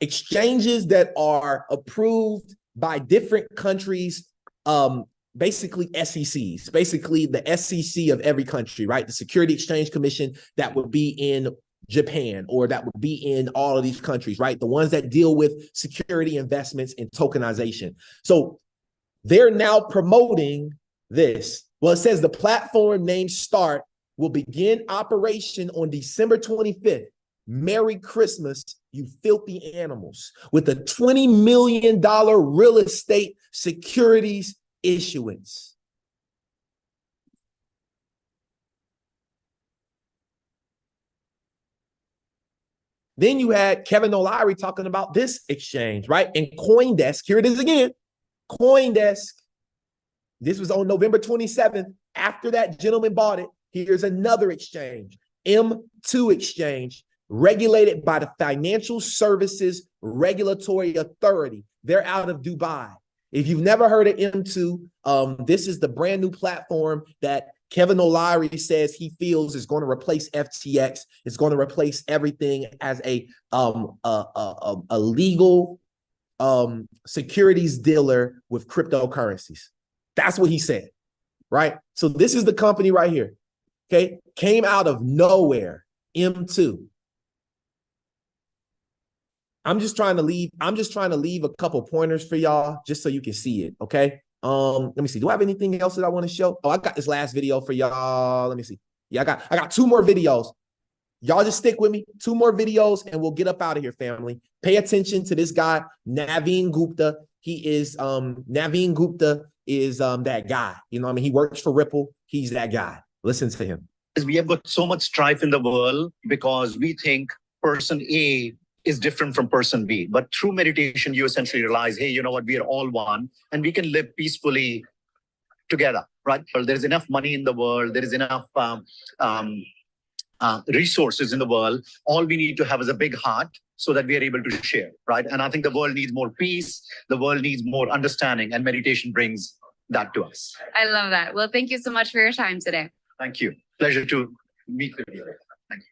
exchanges that are approved by different countries, basically SECs, basically the SEC of every country, right? The Security Exchange Commission that would be in Japan, or that would be in all of these countries, right? The ones that deal with security investments and tokenization. So they're now promoting this. Well, it says the platform named Start will begin operation on December 25th. Merry Christmas, you filthy animals, with a $20 million real estate securities issuance. Then you had Kevin O'Leary talking about this exchange, right? And CoinDesk, here it is again. CoinDesk, this was on November 27th. After that gentleman bought it, here's another exchange, M2 Exchange, regulated by the Financial Services Regulatory Authority. They're out of Dubai. If you've never heard of M2, this is the brand new platform that Kevin O'Leary says he feels is going to replace FTX. It's going to replace everything as a legal securities dealer with cryptocurrencies. That's what he said, right? So this is the company right here, okay? Came out of nowhere, M2. I'm just trying to leave a couple pointers for y'all just so you can see it, okay? Let me see. Do I have anything else that I want to show? Oh, I got this last video for y'all. Let me see. Yeah, I got 2 more videos. Y'all just stick with me. 2 more videos and we'll get up out of here, family. Pay attention to this guy, Naveen Gupta. Naveen Gupta is that guy. You know what I mean? He works for Ripple. He's that guy. Listen to him. We have got so much strife in the world because we think person A is different from person B. But through meditation, you essentially realize, hey, you know what, we are all one and we can live peacefully together, right? There's enough money in the world. There is enough resources in the world. All we need to have is a big heart so that we are able to share, right? And I think the world needs more peace. The world needs more understanding, and meditation brings that to us. I love that. Well, thank you so much for your time today. Thank you. Pleasure to meet with you. Thank you.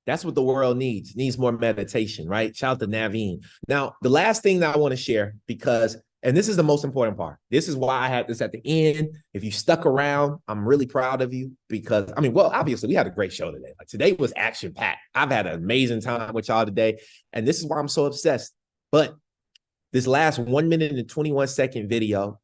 That's what the world needs more meditation, right? Shout out to Naveen. Now, the last thing that I want to share, because, and this is the most important part. This is why I had this at the end. If you stuck around, I'm really proud of you because, I mean, well, obviously we had a great show today. Like today was action packed. I've had an amazing time with y'all today. And this is why I'm so obsessed. But this last 1 minute and 21 second video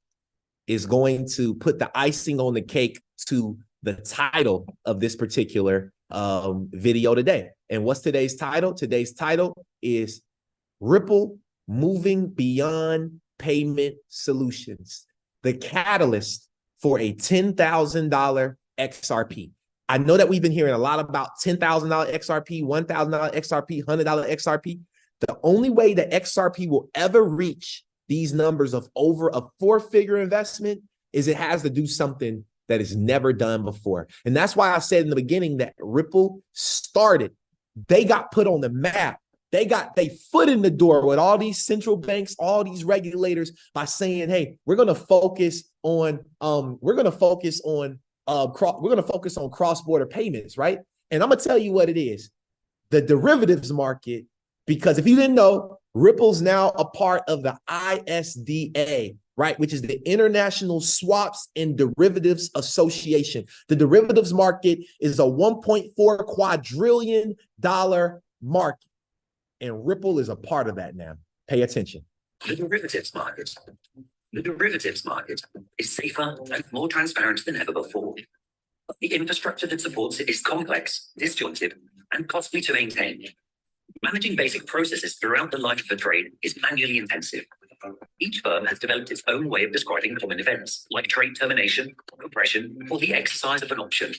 is going to put the icing on the cake to the title of this particular video today. And what's today's title? Today's title is Ripple Moving Beyond Payment Solutions, the catalyst for a $10,000 XRP. I know that we've been hearing a lot about $10,000 XRP, $1,000 XRP, $100 XRP. The only way that XRP will ever reach these numbers of over a 4-figure investment is it has to do something that is never done before. And that's why I said in the beginning that Ripple started. They got put on the map. They got their foot in the door with all these central banks, all these regulators by saying, hey, we're going to focus on cross-border payments, right? And I'm going to tell you what it is. The derivatives market, because if you didn't know, Ripple's now a part of the ISDA, right? Which is the International Swaps and Derivatives Association. The derivatives market is a $1.4 quadrillion market. And Ripple is a part of that now. Pay attention. The derivatives market. The derivatives market is safer and more transparent than ever before. But the infrastructure that supports it is complex, disjointed, and costly to maintain. Managing basic processes throughout the life of a trade is manually intensive. Each firm has developed its own way of describing common events, like trade termination, compression, or the exercise of an option.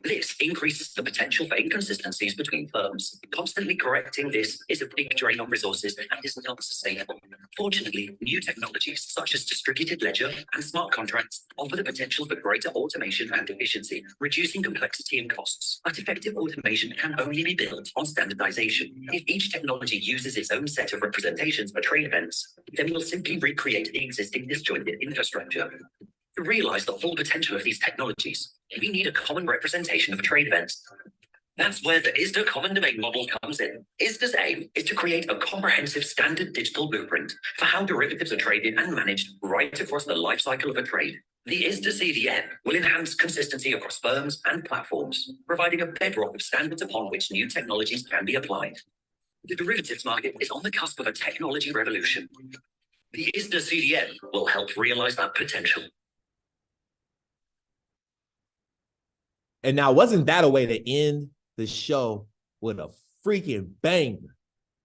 This increases the potential for inconsistencies between firms. Constantly correcting this is a big drain on resources and is not sustainable. Fortunately, new technologies such as distributed ledger and smart contracts offer the potential for greater automation and efficiency, reducing complexity and costs. But effective automation can only be built on standardization. If each technology uses its own set of representations for trade events, then we'll simply recreate the existing disjointed infrastructure. To realize the full potential of these technologies, we need a common representation of trade events. That's where the ISDA common domain model comes in. ISDA's aim is to create a comprehensive standard digital blueprint for how derivatives are traded and managed right across the life cycle of a trade. The ISDA CDN will enhance consistency across firms and platforms, providing a bedrock of standards upon which new technologies can be applied. The derivatives market is on the cusp of a technology revolution. The ISDA CDN will help realize that potential. And now, wasn't that a way to end the show with a freaking banger?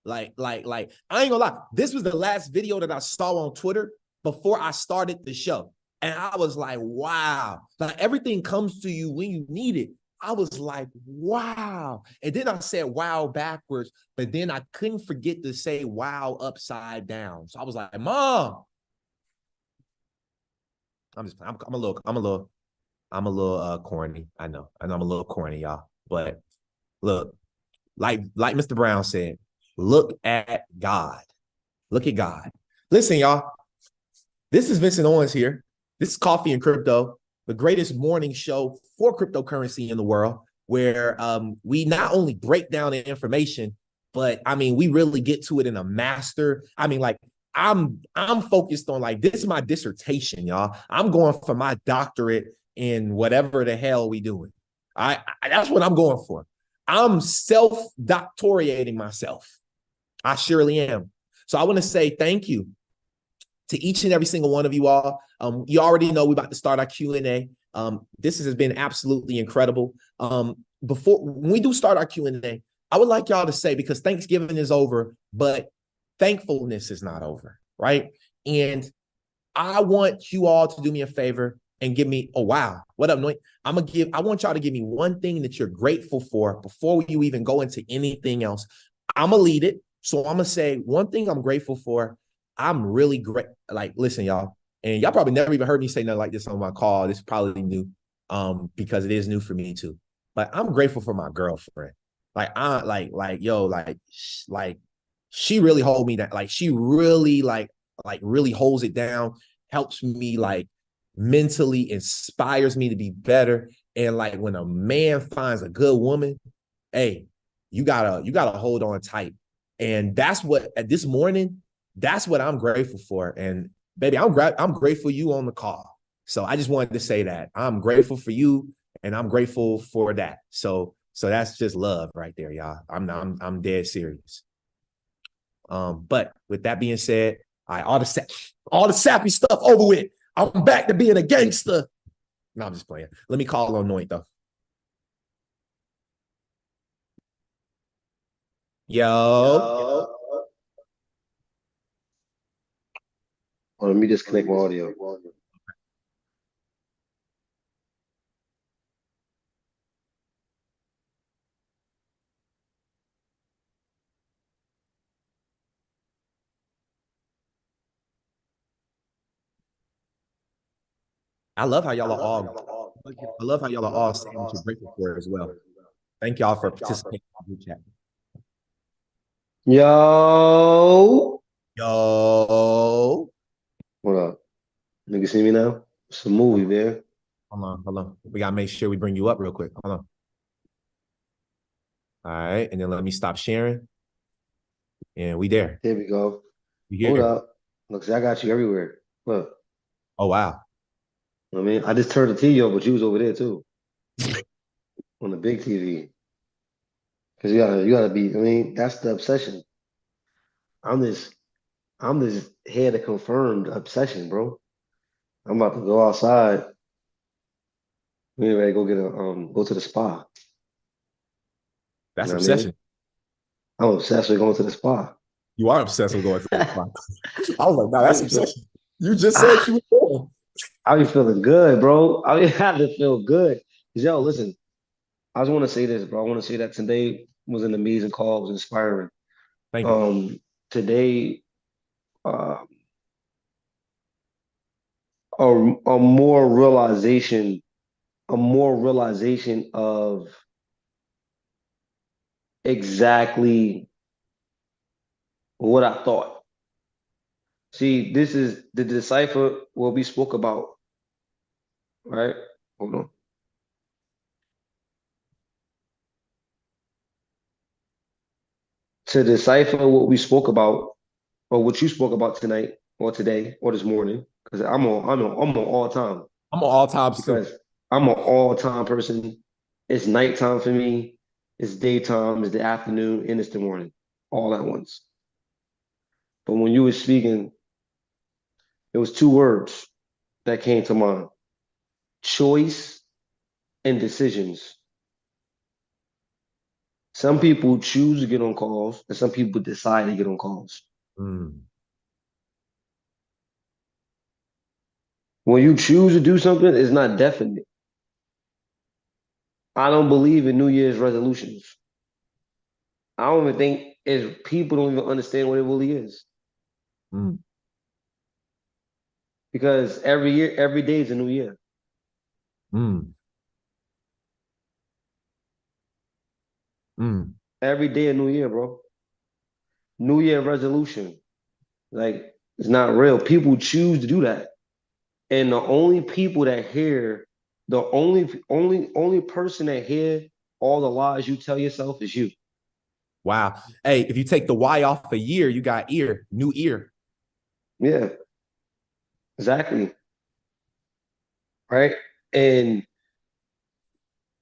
Like, I ain't gonna lie. This was the last video that I saw on Twitter before I started the show. And I was like, wow. Like, everything comes to you when you need it. I was like, wow. And then I said wow backwards, but then I couldn't forget to say wow upside down. So I was like, Mom. I'm a little corny. I know I'm a little corny, y'all. But look, like Mr. Brown said, look at God. Look at God. Listen, y'all. This is Vincent Owens here. This is Coffee and Crypto, the greatest morning show for cryptocurrency in the world, where we not only break down the information, but I mean, we really get to it in a master. I mean, like, I'm focused on, like, this is my dissertation, y'all. I'm going for my doctorate in whatever the hell we doing. I that's what I'm going for. I'm self-doctorating myself. I surely am. So I want to say thank you to each and every single one of you all. You already know we're about to start our Q&A. This has been absolutely incredible. When we do start our Q&A, I would like y'all to say, because Thanksgiving is over, but thankfulness is not over, right? And I want you all to do me a favor and give me, oh, wow. What up, Noit? I want y'all to give me one thing that you're grateful for before you even go into anything else. I'm going to lead it. So I'm going to say one thing I'm grateful for. I'm really great. Like, listen, y'all, and y'all probably never even heard me say nothing like this on my call. This is probably new, because it is new for me too. But I'm grateful for my girlfriend. She really hold me down. Like, she really really holds it down, helps me, like, mentally, inspires me to be better. And like, when a man finds a good woman, hey, you gotta hold on tight. And that's what, at this morning, that's what I'm grateful for. And baby, I'm grateful you on the call. So I just wanted to say that I'm grateful for you, and I'm grateful for that. So that's just love right there, y'all. I'm dead serious. But with that being said, all the sappy stuff over with. I'm back to being a gangster. No, I'm just playing. Let me call on Noit though. Yo. Let me disconnect my audio. I love how y'all are all saying what you're grateful for as well. Thank y'all for participating in the chat. Yo. What up? Nigga see me now? It's a movie, man. Hold on. We gotta make sure we bring you up real quick. Hold on. All right, and then let me stop sharing. And we there. Here we go. We Hold here. up. Look, see, I got you everywhere. Look. Oh, wow. I mean, I just turned the TV on, but you was over there too. On the big TV. Because you gotta be, I mean, that's the obsession. I'm just here to confirm the obsession, bro. I'm about to go outside. We ready to go to the spa. That's You know obsession. I mean? I'm obsessed with going to the spa. You are obsessed with going to the spa. I was like, no, that's obsession. You just said you were going. I be feeling good, bro. I have to feel good. Yo, listen, I just want to say this, bro. I want to say that today was an amazing call. It was inspiring. Thank you. Today, a more realization of exactly what I thought. See, this is the decipher what we spoke about, right? Hold on. to decipher what we spoke about or what you spoke about tonight or today or this morning, because I'm on all time. I'm on all time because I'm an all time person. It's nighttime for me. It's daytime. It's the afternoon, and it's the morning, all at once. But when you were speaking, it was two words that came to mind: choice and decisions. Some people choose to get on calls, and some people decide to get on calls. When you choose to do something, it's not definite. I don't believe in New Year's resolutions. I don't even think people don't even understand what it really is. Because every year, every day is a new year. Every day a new year, bro. New Year resolution. Like, it's not real. People choose to do that. And the only people that hear, the only person that hear all the lies you tell yourself is you. Wow. Hey, if you take the Y off a year, you got ear, new ear. Yeah. Exactly. Right? And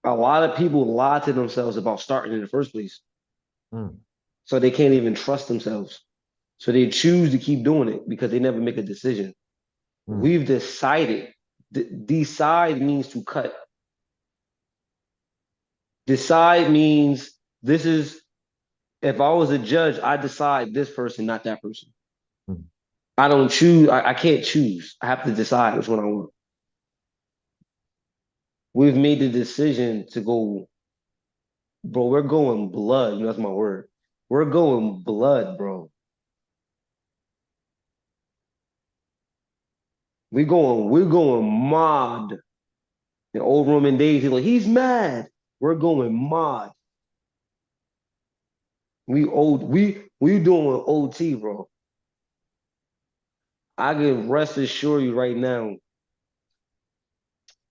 a lot of people lie to themselves about starting in the first place. So they can't even trust themselves. So they choose to keep doing it because they never make a decision. We've decided. Decide means to cut. Decide means this is, if I was a judge, I decide this person, not that person. I don't choose. I can't choose. I have to decide which one I want. We've made the decision to go, bro, we're going blood. You know, that's my word. We're going blood, bro. We're going mod. The old Roman days, he's like, he's mad. We're going mod. We doing OT, bro. I can rest assure you right now,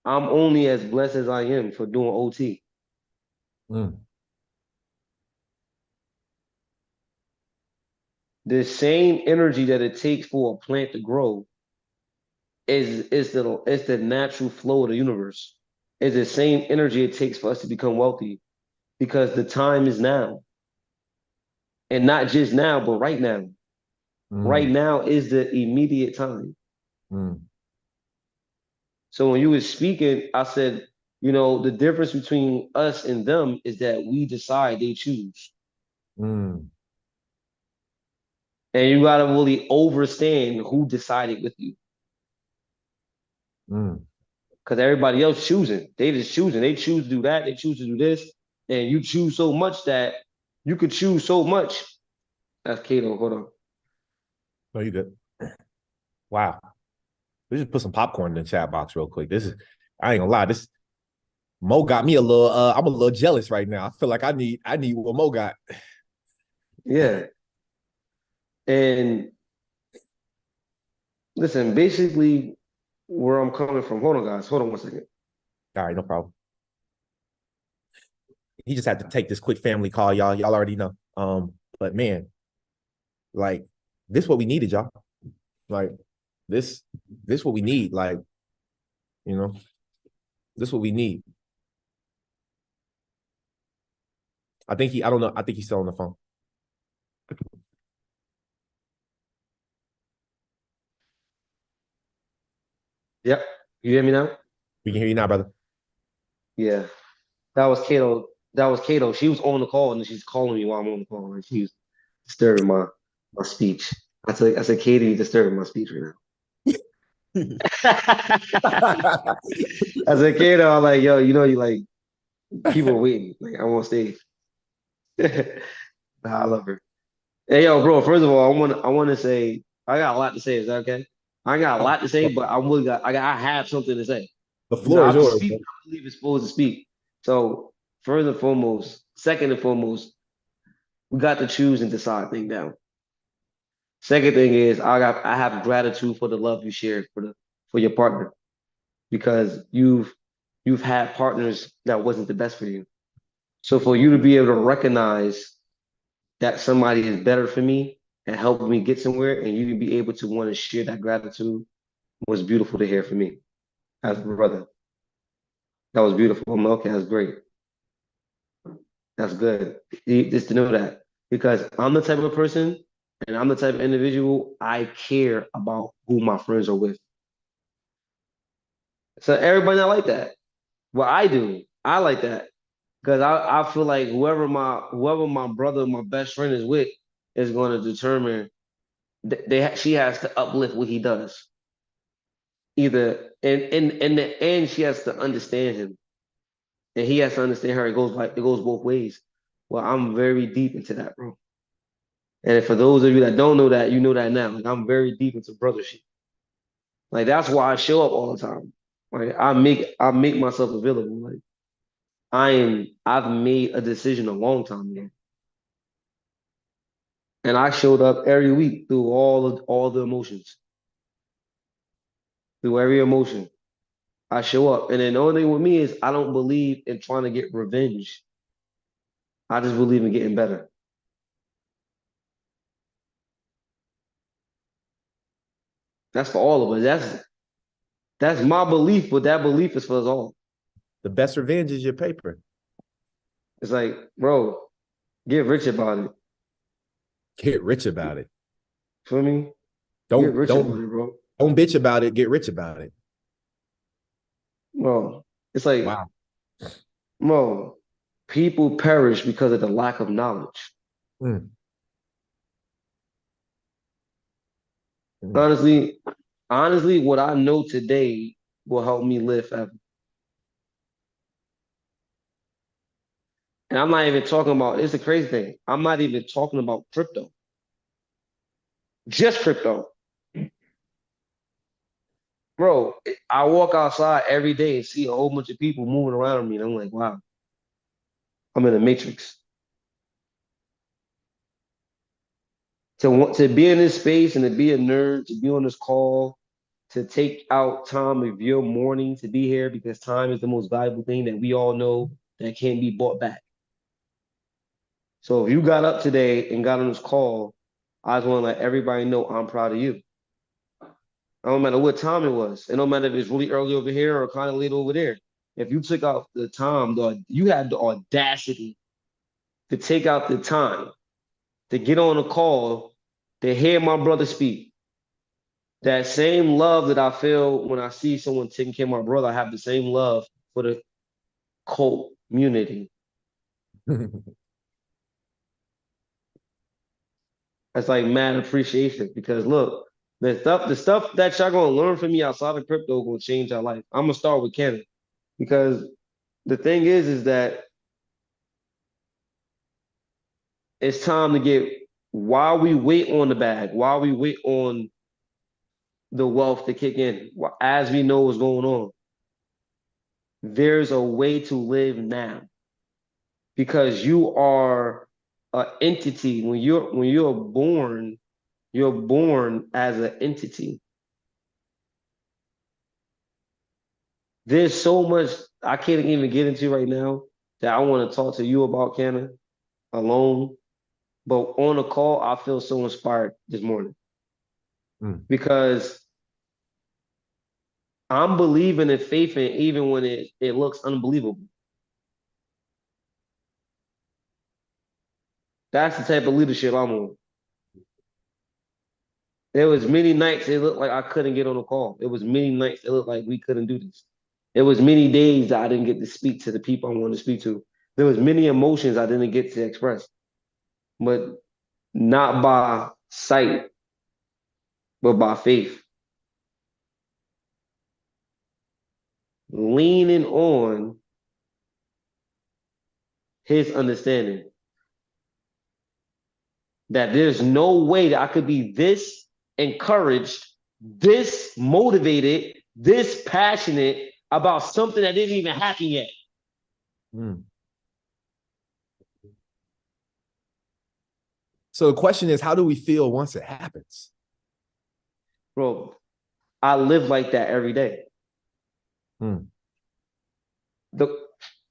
I'm only as blessed as I am for doing OT. The same energy that it takes for a plant to grow is the natural flow of the universe. It's the same energy it takes for us to become wealthy, because the time is now. And not just now, but right now. Right now is the immediate time. So when you were speaking, I said, you know, the difference between us and them is that we decide, they choose. And you gotta really understand who decided with you. Because everybody else choosing. They just choosing. They choose to do that. They choose to do this. And you choose so much that you could choose so much. That's Kato. Hold on. No, you good. Wow. We just put some popcorn in the chat box real quick. I ain't gonna lie, this Mo got me a little I'm a little jealous right now. I feel like I need what Mo got. Yeah. And listen, basically where I'm coming from. Hold on, guys. Hold on one second. All right, no problem. He just had to take this quick family call, y'all. Y'all already know. But man, like, this what we needed, y'all. Like, this what we need. Like, you know, this what we need. I think he's still on the phone. Yep. You hear me now? We can hear you now, brother. Yeah. That was Kato. She was on the call and she's calling me while I'm on the call. And she was disturbing my speech. I said, Katie, you're disturbing my speech right now. I said, Kato, I'm like, yo, you know, you like, people waiting. Like, I'm on stage. Nah, I love her. Hey, yo, bro, first of all, I want to say, I got a lot to say. Is that okay? I ain't got a lot to say, but I have something to say. The floor is yours. I believe it's supposed to speak. So first and foremost, second and foremost, we got to choose and decide thing down. Second thing is I have gratitude for the love you shared for your partner, because you've had partners that wasn't the best for you. So for you to be able to recognize that somebody is better for me and helping me get somewhere, and you can be able to want to share that gratitude was beautiful to hear from me as a brother. That was beautiful. I'm like, okay, that's great. That's good. Just to know that, because I'm the type of person and I'm the type of individual, I care about who my friends are with. So everybody not like that. Well, I do. I like that because I feel like whoever my brother, my best friend is with, is going to determine she has to uplift what he does. Either in the end, she has to understand him, and he has to understand her. It goes both ways. Well, I'm very deep into that, bro. And for those of you that don't know that, you know that now. Like, I'm very deep into brothership. Like, that's why I show up all the time. Like, I make myself available. Like, I've made a decision a long time ago. And I showed up every week through all the emotions. Through every emotion. I show up. And then the only thing with me is I don't believe in trying to get revenge. I just believe in getting better. That's for all of us. That's my belief, but that belief is for us all. The best revenge is your paper. It's like, bro, get rich about it. Get rich about it. Feel me? Don't get rich about it, bro. Don't bitch about it. Get rich about it. Bro, it's like, wow. Bro, people perish because of the lack of knowledge. Honestly, what I know today will help me live forever. And I'm not even talking about, it's a crazy thing. I'm not even talking about crypto. Just crypto. Bro, I walk outside every day and see a whole bunch of people moving around me. And I'm like, wow, I'm in a matrix. To be in this space and to be a nerd, to be on this call, to take out time of your morning to be here, because time is the most valuable thing that we all know that can't be bought back. So if you got up today and got on this call, I just want to let everybody know I'm proud of you. It don't matter what time it was. It don't matter if it's really early over here or kind of late over there. If you took out the time, you had the audacity to take out the time to get on a call to hear my brother speak. That same love that I feel when I see someone taking care of my brother, I have the same love for the community. That's like mad appreciation, because look, the stuff that y'all gonna learn from me outside of crypto gonna change our life. I'm gonna start with Canada, because the thing is that it's time to get, while we wait on the bag, while we wait on the wealth to kick in, as we know what's going on, there's a way to live now, because you are an entity. When you're born as an entity. There's so much I can't even get into right now that I want to talk to you about, Canna, alone. But on the call, I feel so inspired this morning because I'm believing in faith, and even when it looks unbelievable. That's the type of leadership I'm on. There was many nights it looked like I couldn't get on a call. It was many nights it looked like we couldn't do this. There was many days that I didn't get to speak to the people I wanted to speak to. There was many emotions I didn't get to express, but not by sight, but by faith. Leaning on his understanding that there's no way that I could be this encouraged, this motivated, this passionate about something that didn't even happen yet. So the question is, how do we feel once it happens? Bro, I live like that every day. The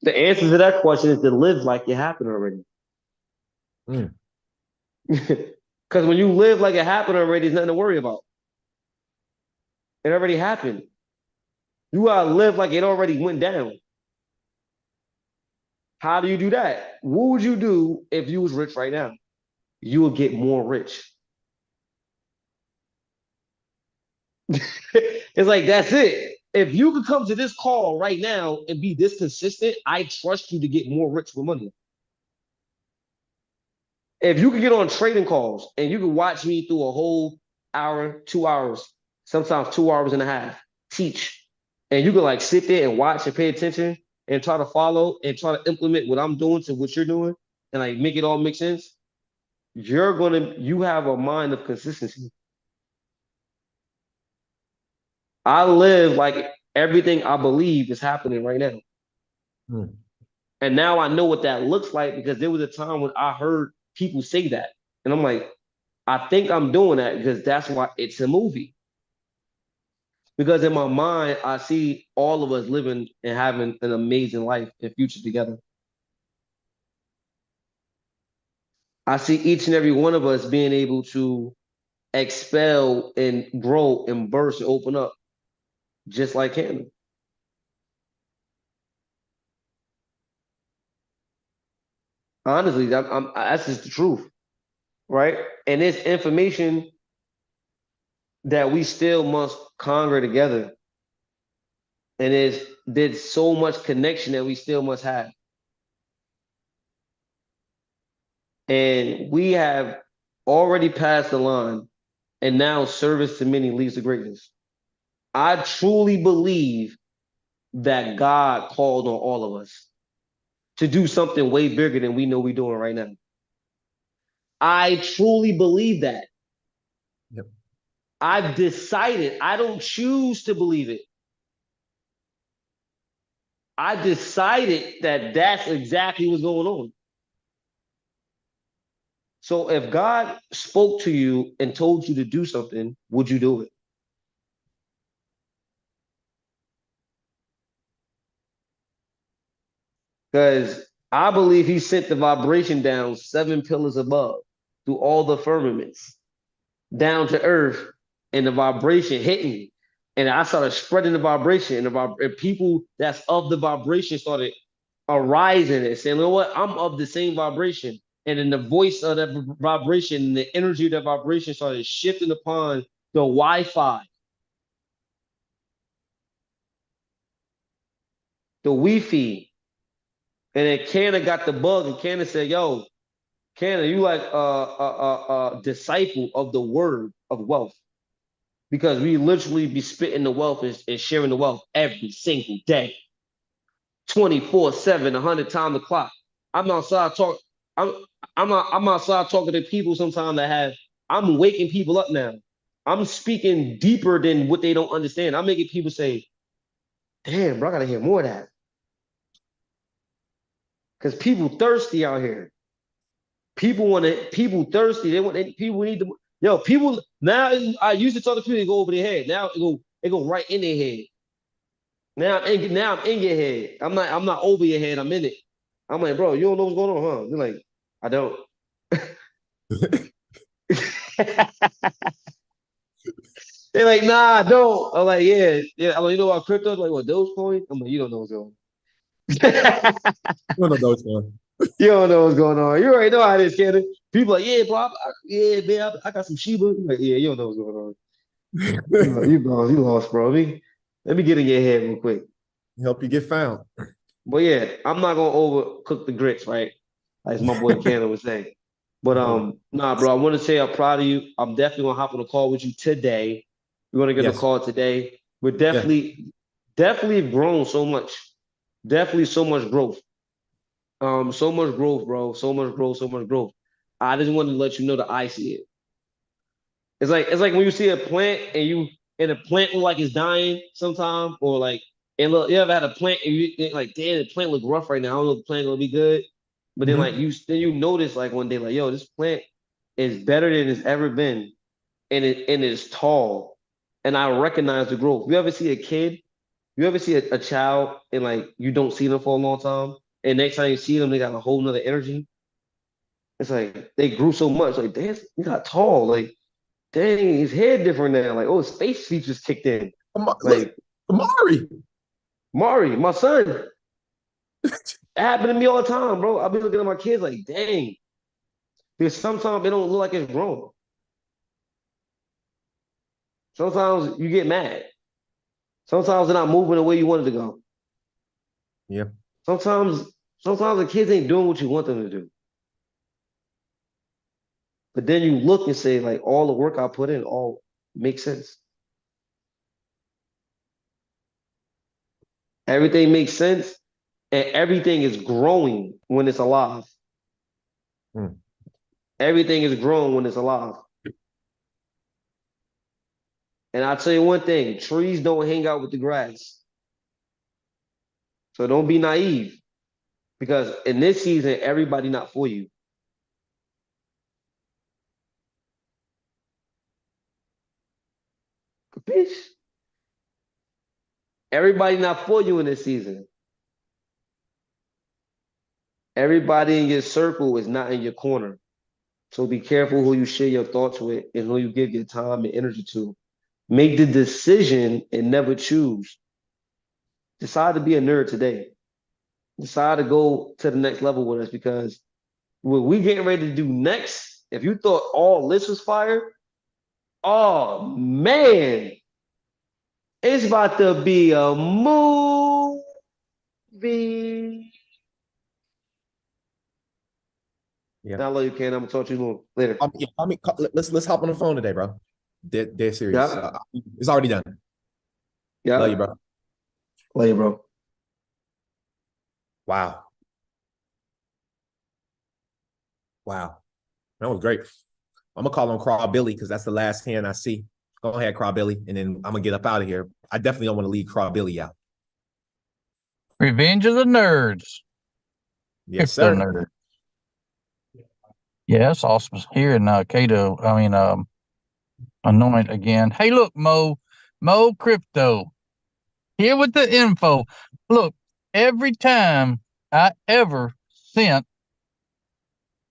answer to that question is to live like it happened already. Because when you live like it happened already, there's nothing to worry about. It already happened. You gotta live like it already went down. How do you do that? What would you do if you was rich right now? You would get more rich. It's like, that's it. If you could come to this call right now and be this consistent, I trust you to get more rich with money. If you could get on trading calls and you could watch me through a whole hour, 2 hours, sometimes 2 hours and a half, teach, and you could like sit there and watch and pay attention and try to follow and try to implement what I'm doing to what you're doing and like make it all make sense, you have a mind of consistency. I live like everything I believe is happening right now. And now I know what that looks like because there was a time when I heard people say that. And I'm like, I think I'm doing that because that's why it's a movie. Because in my mind, I see all of us living and having an amazing life and future together. I see each and every one of us being able to expel and grow and burst and open up just like Canada. Honestly, that's just the truth, right? And it's information that we still must conquer together. And there's so much connection that we still must have. And we have already passed the line, and now service to many leads to greatness. I truly believe that God called on all of us to do something way bigger than we know we're doing right now. I truly believe that. Yep. I've decided, I don't choose to believe it. I decided that that's exactly what's going on. So if God spoke to you and told you to do something, would you do it? Because I believe he sent the vibration down 7 pillars above through all the firmaments down to earth, and the vibration hit me. And I started spreading the vibration, and people that's of the vibration started arising and saying, you know what, I'm of the same vibration. And then the voice of that vibration, the energy of that vibration started shifting upon the Wi-Fi, the Wi-Fi. And then Canada got the bug, and Canada said, yo, Canada, you like a disciple of the word of wealth. Because we literally be spitting the wealth and sharing the wealth every single day. 24/7, 100 times the clock. I'm outside I'm outside talking to people sometimes I'm waking people up now. I'm speaking deeper than what they don't understand. I'm making people say, damn, bro, I gotta hear more of that. Because people thirsty out here. People thirsty. People need to, people now. I used to talk to people, they go over their head. Now it go right in their head. Now I'm in your head. I'm not over your head. I'm in it. I'm like, bro, you don't know what's going on, huh? You're like, I don't. They're like, nah, I don't. I'm like, yeah. I'm like, you know about crypto? Like, what, Dogecoin? I'm like, you don't know what's going on. You don't know Dogecoin. You don't know what's going on. You already know how it is, Canada. People like, yeah, bro, yeah, man, I got some Shiba. I'm like, yeah, you don't know what's going on. You lost, bro. Let me get in your head real quick. Help you get found. But yeah, I'm not gonna overcook the grits, right? As my boy Canada would say. But nah, bro, I want to say I'm proud of you. I'm definitely gonna hop on a call with you today. We're gonna get a call today. We're definitely grown so much. Definitely so much growth. So much growth, bro. So much growth. I just wanted to let you know that I see it. It's like when you see a plant and the plant look like it's dying sometime, or like, and look, you ever had a plant and you like, damn, the plant look rough right now. I don't know if the plant gonna be good. But then like you notice like one day, like, yo, this plant is better than it's ever been, and it's tall. And I recognize the growth. You ever see a kid? You ever see a child and like you don't see them for a long time, and next time you see them, they got a whole nother energy. It's like they grew so much. Like, damn, he got tall. Like, dang, his head different now. Like, oh, his face features kicked in. Like, Mari, my son. It happened to me all the time, bro. I'll be looking at my kids like, dang. Because sometimes it don't look like it's grown. Sometimes you get mad. Sometimes they're not moving the way you wanted to go. Yeah. Sometimes the kids ain't doing what you want them to do. But then you look and say, like, all the work I put in all makes sense. Everything makes sense, and everything is growing when it's alive. Everything is growing when it's alive. And I'll tell you one thing, trees don't hang out with the grass. So don't be naive, because in this season, everybody not for you. Capiche? Everybody not for you in this season. Everybody in your circle is not in your corner. So be careful who you share your thoughts with and who you give your time and energy to. Make the decision and never choose. Decide to be a nerd today. Decide to go to the next level with us, because what we getting ready to do next, if you thought all this was fire, oh man, it's about to be a movie. Yeah. I love you, Ken. I'm gonna talk to you more later. Let's hop on the phone today, bro. Dead serious. Yeah. It's already done. Yeah. Love you, bro. Love you, bro. Wow. Wow. That was great. I'm gonna call on Craw Billy because that's the last hand I see. Go ahead, Craw Billy, and then I'm gonna get up out of here. I definitely don't want to leave Craw Billy out. Revenge of the Nerds. Yes, Crypto sir. Nerd. Yeah, that's awesome. Here in Cato, Anoint again. Hey, look, Mo Crypto. Here with the info. Look, every time I ever sent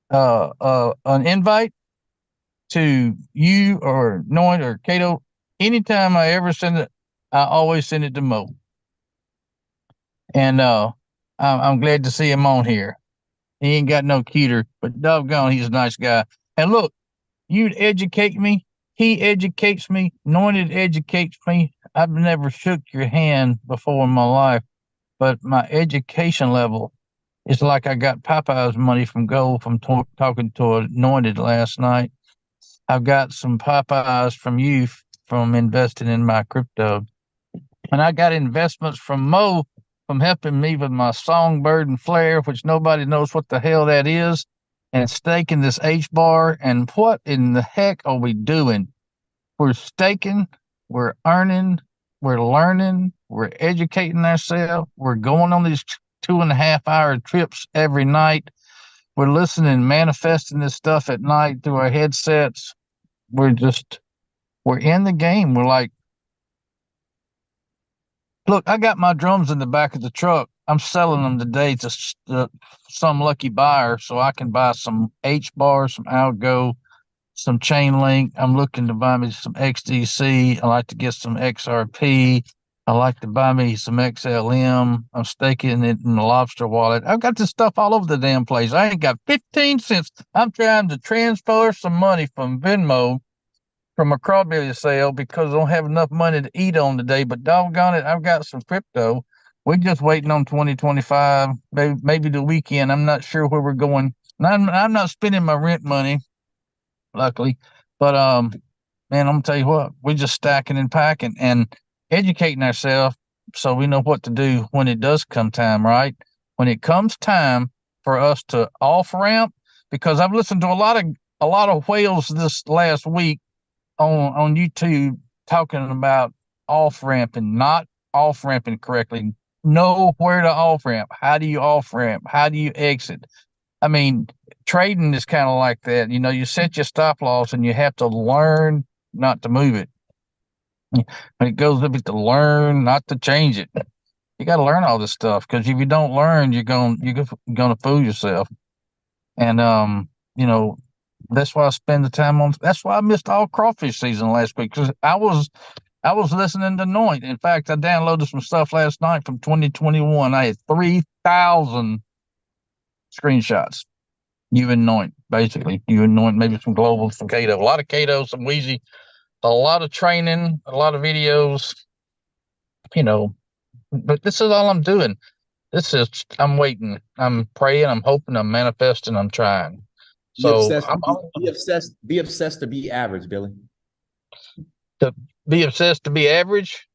an invite to you or Noit or Cato, anytime I ever send it, I always send it to Mo. And I'm glad to see him on here. He ain't got no cuter, but doggone, he's a nice guy. And look, you'd educate me. He educates me. Nointed educates me. I've never shook your hand before in my life, but my education level is like I got Popeye's money from gold from talking to Anointed last night. I've got some Popeyes from you from investing in my crypto. And I got investments from Mo from helping me with my Songbird and Flare, which nobody knows what the hell that is, and staking this H bar. And what in the heck are we doing? We're staking, we're earning, we're learning, we're educating ourselves, we're going on these 2.5-hour trips every night. We're listening, manifesting this stuff at night through our headsets. We're in the game. We're like, look, I got my drums in the back of the truck. I'm selling them today to some lucky buyer so I can buy some H bars, some Algo, some chain link. I'm looking to buy me some XDC. I like to get some XRP. I like to buy me some XLM. I'm staking it in the Lobster wallet. I've got this stuff all over the damn place. I ain't got 15 cents. I'm trying to transfer some money from Venmo from a crawberry sale because I don't have enough money to eat on today. But doggone it, I've got some crypto. We're just waiting on 2025, maybe the weekend. I'm not sure where we're going. And I'm not spending my rent money, luckily. But man, I'm gonna tell you what, we're just stacking and packing and educating ourselves so we know what to do when it does come time, right? When it comes time for us to off ramp, because I've listened to a lot of whales this last week on YouTube talking about off ramping, not off ramping correctly. Know where to off ramp. How do you off ramp? How do you exit? I mean, trading is kind of like that. You know, you set your stop loss and you have to learn not to move it. When it goes up, to learn not to change it. You got to learn all this stuff because if you don't learn, you're gonna fool yourself. And that's why I spend the time on. That's why I missed all crawfish season last week because I was listening to Noint. In fact, I downloaded some stuff last night from 2021. I had 3,000 screenshots. You and Noint, basically. You and Noint, maybe some global, some Cato, a lot of Cato, some Wheezy, a lot of training, a lot of videos. But this is all I'm doing. I'm waiting. I'm praying. I'm hoping. I'm manifesting. I'm trying. Be obsessed. Be obsessed to be average, Billy. To be obsessed to be average.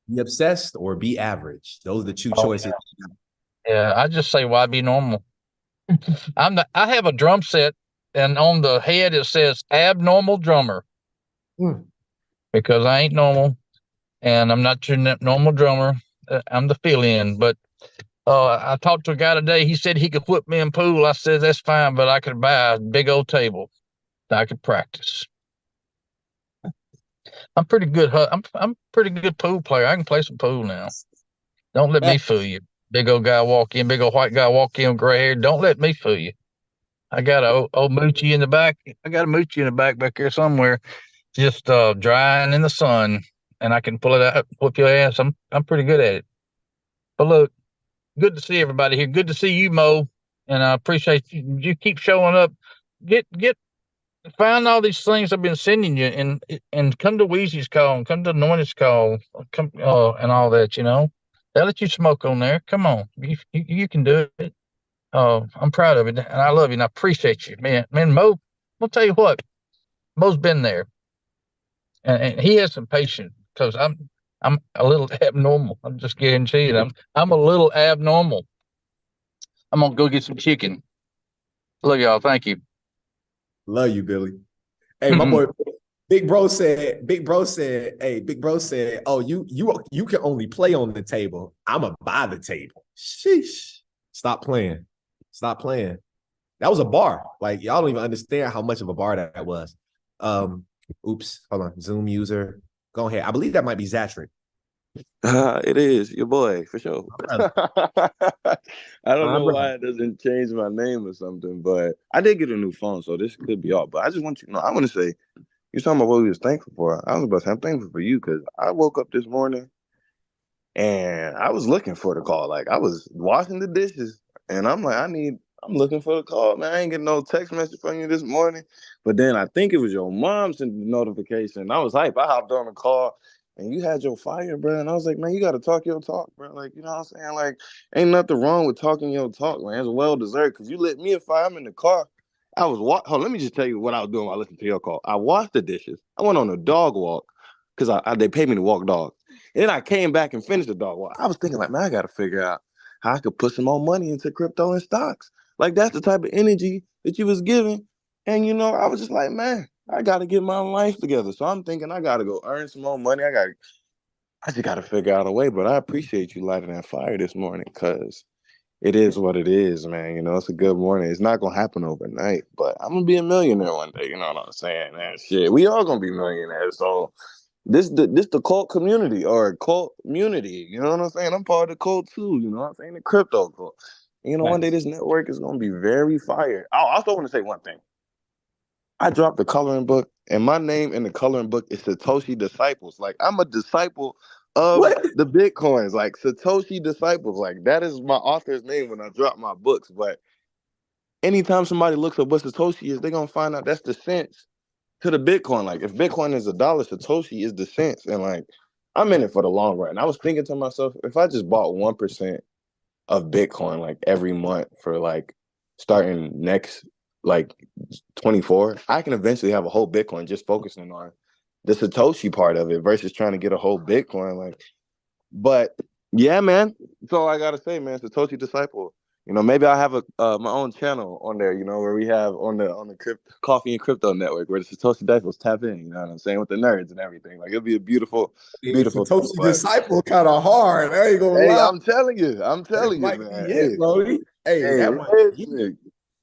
Be obsessed or be average. Those are the two choices. Yeah, I just say why be normal. I have a drum set, and on the head it says abnormal drummer. Because I ain't normal, and I'm not your normal drummer. I'm the fill-in. But I talked to a guy today. He said he could whip me in pool. I said that's fine, but I could buy a big old table that I could practice. I'm pretty good. I'm pretty good pool player. I can play some pool now. Don't let me fool you. Big old guy walk in, big old white guy walk in, gray hair. Don't let me fool you. I got a old moochie in the back. I got a moochie in the back here somewhere, just drying in the sun, and I can pull it out, whoop your ass. I'm pretty good at it. But look, good to see everybody here. Good to see you, Mo, and I appreciate you. You keep showing up. Find all these things I've been sending you, and come to Wheezy's call, and come to Noin's call, come and all that. They'll let you smoke on there. Come on, you can do it. I'm proud of it, and I love you, and I appreciate you, man. Mo, I'll tell you what, Mo's been there, and he has some patience because I'm a little abnormal. I'm just guaranteed. I'm a little abnormal. I'm gonna go get some chicken. Love y'all. Thank you. Love you, Billy. Hey, my boy, Big Bro said, oh, you can only play on the table. I'ma buy the table. Sheesh. Stop playing. That was a bar. Like, y'all don't even understand how much of a bar that was. Oops, hold on. Zoom user. Go ahead. I believe that might be Zatrick. It is your boy for sure. I don't know why it doesn't change my name or something, but I did get a new phone, so this could be off. But I just want you to know, I want to say, you're talking about what we was thankful for. I was about to say, I'm thankful for you because I woke up this morning and I was looking for the call. Like, I was washing the dishes and I'm like, I'm looking for the call, man. I ain't getting no text message from you this morning. But then I think it was your mom sent the notification. I was hype. I hopped on the call. And you had your fire, bro. And I was like, man, you got to talk your talk, bro. Like, you know what I'm saying? Like, ain't nothing wrong with talking your talk, man. It's well deserved because you lit me a fire. I'm in the car. I was let me just tell you what I was doing while I listened to your call. I washed the dishes. I went on a dog walk because they paid me to walk dogs. And then I came back and finished the dog walk. I was thinking, like, man, I got to figure out how I could put some more money into crypto and stocks. Like, that's the type of energy that you was giving. And, I was just like, man, I got to get my life together. So I'm thinking I got to go earn some more money. I just got to figure out a way. But I appreciate you lighting that fire this morning because it is what it is, man. It's a good morning. It's not going to happen overnight, but I'm going to be a millionaire one day. You know what I'm saying? That shit. We all going to be millionaires. So this the cult community or cult community. You know what I'm saying? I'm part of the cult too. You know what I'm saying? The crypto cult. One day this network is going to be very fire. I also want to say one thing. I dropped the coloring book, and my name in the coloring book is Satoshi Disciples. Like, I'm a disciple of the Bitcoins, like Satoshi Disciples. Like, that is my author's name when I drop my books. But anytime somebody looks up what Satoshi is, they're going to find out that's the cents to the Bitcoin. Like, if Bitcoin is $1, Satoshi is the cents. And, like, I'm in it for the long run. And I was thinking to myself, if I just bought 1% of Bitcoin, like, every month for, like, starting next, like, 24, I can eventually have a whole Bitcoin just focusing on the Satoshi part of it versus trying to get a whole Bitcoin. Like, but yeah, man, that's all I gotta say, man. Satoshi Disciple. Maybe I have my own channel on there, where we have on the Coffee and Crypto Network where the Satoshi Disciples tap in, you know what I'm saying, with the nerds and everything. Like, it'll be a beautiful Satoshi Disciple kind of hard. I ain't gonna lie. I'm telling you, man. Yeah, bro.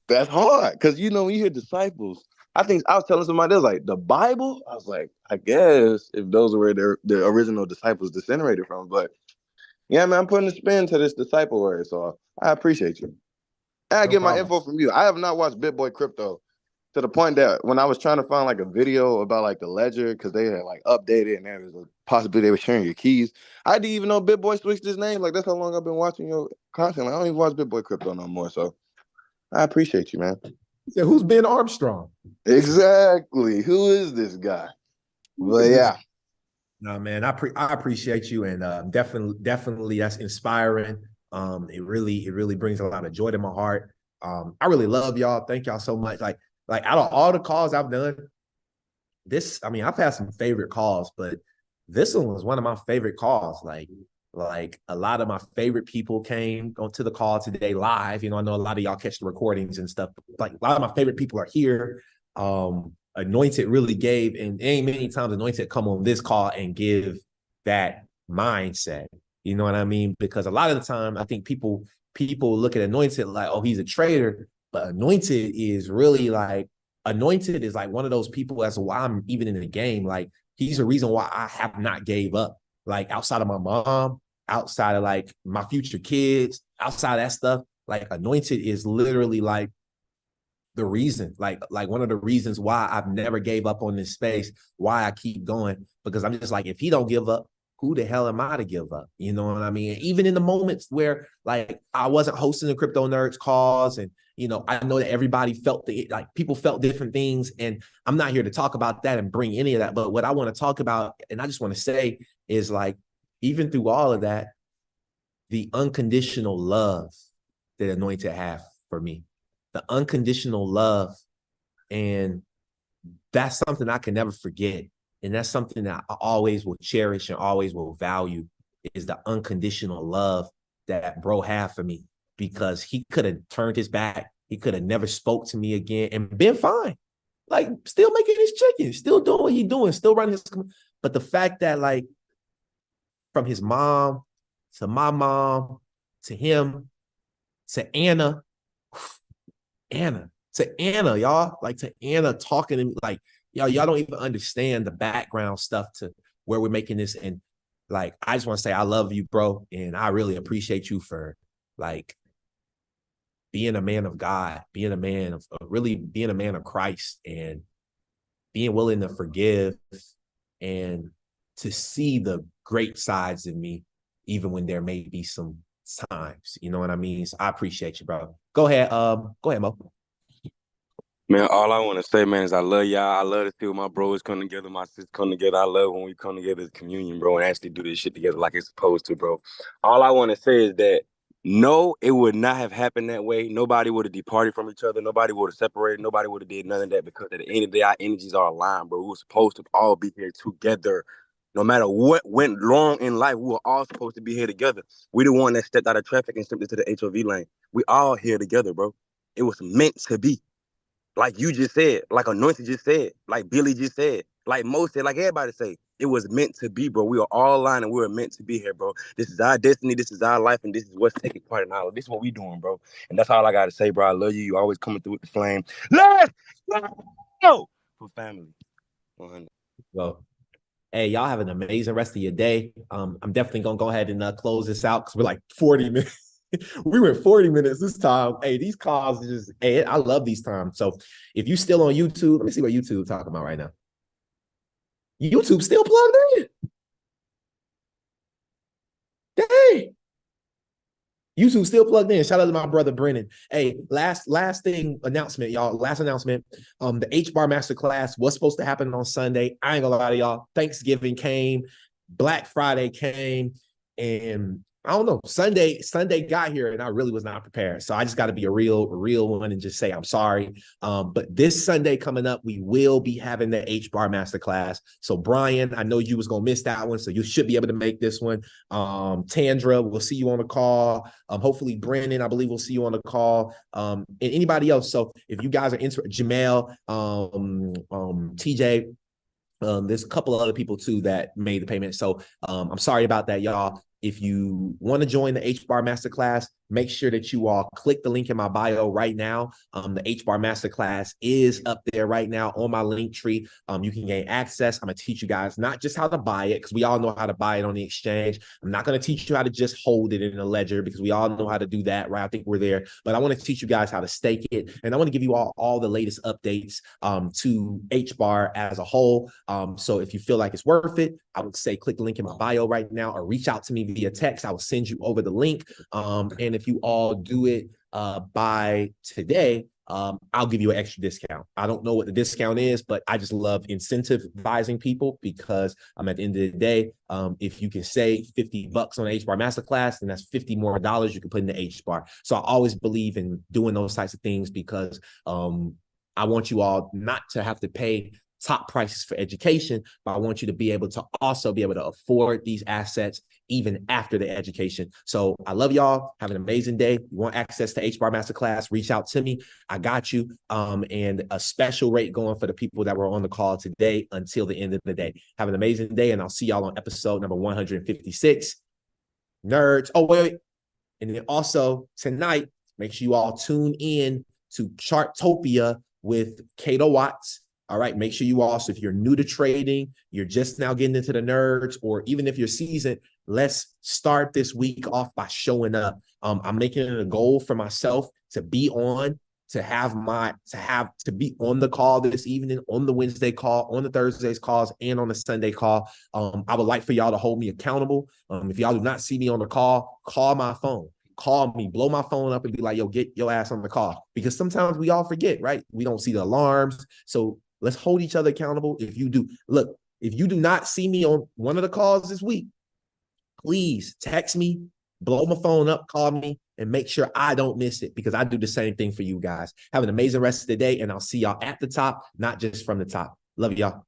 That's hard because when you hear disciples, I was telling somebody else, like, the Bible. I was like, I guess if those are where the original disciples disintegrated from. But yeah, man, I'm putting a spin to this disciple word, so I appreciate you. And I get my info from you. I have not watched BitBoy Crypto to the point that when I was trying to find like a video about like the ledger, because they had like updated and there was a possibility they were sharing your keys. I didn't even know Bit Boy switched his name. Like that's how long I've been watching your content. Like, I don't even watch Bit Boy Crypto no more. So I appreciate you, man. So who's Ben Armstrong? Exactly. Who is this guy? But yeah. No, man, I appreciate you, and definitely that's inspiring. It really brings a lot of joy to my heart. I really love y'all. Thank y'all so much. Like out of all the calls I've done, I've had some favorite calls, but this one was one of my favorite calls. Like a lot of my favorite people came onto the call today live. You know, I know a lot of y'all catch the recordings and stuff. Like a lot of my favorite people are here. Anointed really gave, and ain't many times Anointed come on this call and give that mindset. You know what I mean? Because a lot of the time, I think people look at Anointed like, oh, he's a trader, but Anointed is really like, Anointed is like one of those people that's why I'm even in the game. Like he's the reason why I have not gave up. Like outside of my mom, outside of like my future kids, outside of that stuff, like Anointed is literally like the reason, like one of the reasons why I've never gave up on this space, why I keep going, because I'm just like, if he don't give up, who the hell am I to give up? You know what I mean? Even in the moments where like I wasn't hosting the Crypto Nerds calls, and you know, I know that everybody felt people felt different things, and I'm not here to talk about that and bring any of that. But what I want to talk about, and I just want to say, is like, even through all of that, the unconditional love that Anointed have for me. The unconditional love, and that's something I can never forget, and that's something that I always will cherish and always will value, is the unconditional love that bro had for me, because he could have turned his back, he could have never spoke to me again and been fine, like still making his chicken, still doing what he's doing, still running his, but the fact that like from his mom to my mom to him to Anna, y'all, like to Anna talking to me, like, y'all don't even understand the background stuff to where we're making this. And like, I just want to say, I love you, bro. And I really appreciate you for like being a man of God, being a man of really being a man of Christ, and being willing to forgive and to see the great sides in me, even when there may be some times, you know what I mean? So I appreciate you, bro. Go ahead, Mo. Man, all I want to say, man, is I love y'all. I love to see when my bros come together, my sisters come together. I love when we come together as communion, bro, and actually do this shit together like it's supposed to, bro. All I want to say is that, no, it would not have happened that way. Nobody would have departed from each other. Nobody would have separated. Nobody would have did none of that, because at the end of the day, our energies are aligned, bro. We were supposed to all be here together. No matter what went wrong in life, we were all supposed to be here together. We the one that stepped out of traffic and stepped into the HOV lane. We all here together, bro. It was meant to be. Like you just said, like Anointed just said, like Billy just said, like Mo said, like everybody say, it was meant to be, bro. We are all aligned and we were meant to be here, bro. This is our destiny, this is our life, and this is what's taking part in our life. This is what we doing, bro. And that's all I gotta say, bro. I love you. You always coming through with the flame. Let's go for family. 100. Well, hey, y'all have an amazing rest of your day. I'm definitely gonna go ahead and close this out, because we're like 40 minutes. We went 40 minutes this time. Hey, these calls are just, hey, I love these times. So if you still on YouTube, let me see what YouTube talking about right now. YouTube still plugged in. Dang. YouTube still plugged in. Shout out to my brother Brennan. Hey, last thing announcement, y'all. Last announcement. The H-Bar Masterclass was supposed to happen on Sunday. I ain't gonna lie to y'all. Thanksgiving came, Black Friday came, and I don't know. Sunday got here, and I really was not prepared. So I just got to be a real one and just say I'm sorry. But this Sunday coming up, we will be having the H-Bar Masterclass. So Brian, I know you was gonna miss that one, so you should be able to make this one. Tandra, we'll see you on the call. Hopefully Brandon, I believe we'll see you on the call. And anybody else. So if you guys are interested, Jamel, TJ. There's a couple of other people too that made the payment. So I'm sorry about that, y'all. If you want to join the H-Bar Masterclass, make sure that you all click the link in my bio right now. The HBAR Masterclass is up there right now on my link tree. You can gain access. I'm gonna teach you guys not just how to buy it, because we all know how to buy it on the exchange. I'm not gonna teach you how to just hold it in a ledger, because we all know how to do that, right? I think we're there, but I want to teach you guys how to stake it, and I want to give you all the latest updates to HBAR as a whole. So if you feel like it's worth it, I would say click the link in my bio right now, or reach out to me via text. I will send you over the link. And if you all do it by today, I'll give you an extra discount. I don't know what the discount is, but I just love incentivizing people, because at the end of the day, if you can save $50 on the HBAR Masterclass, then that's $50 more you can put in the HBAR. So I always believe in doing those types of things, because I want you all not to have to pay top prices for education, but I want you to be able to also be able to afford these assets even after the education. So I love y'all. Have an amazing day. You want access to HBAR Masterclass, reach out to me. I got you. And a special rate going for the people that were on the call today until the end of the day. Have an amazing day, and I'll see y'all on episode number 156. Nerds. Oh, wait. And then also tonight, make sure you all tune in to Chartopia with Cato Watts. All right, make sure you also, if you're new to trading, you're just now getting into the nerds, or even if you're seasoned, let's start this week off by showing up. I'm making it a goal for myself to be on, to be on the call this evening, on the Wednesday call, on the Thursdays calls, and on the Sunday call. I would like for y'all to hold me accountable. If y'all do not see me on the call, call my phone. Call me, blow my phone up and be like, yo, get your ass on the call. Because sometimes we all forget, right? We don't see the alarms. So let's hold each other accountable. If you do not see me on one of the calls this week, please text me, blow my phone up, call me, and make sure I don't miss it, because I do the same thing for you guys. Have an amazing rest of the day, and I'll see y'all at the top, not just from the top. Love y'all.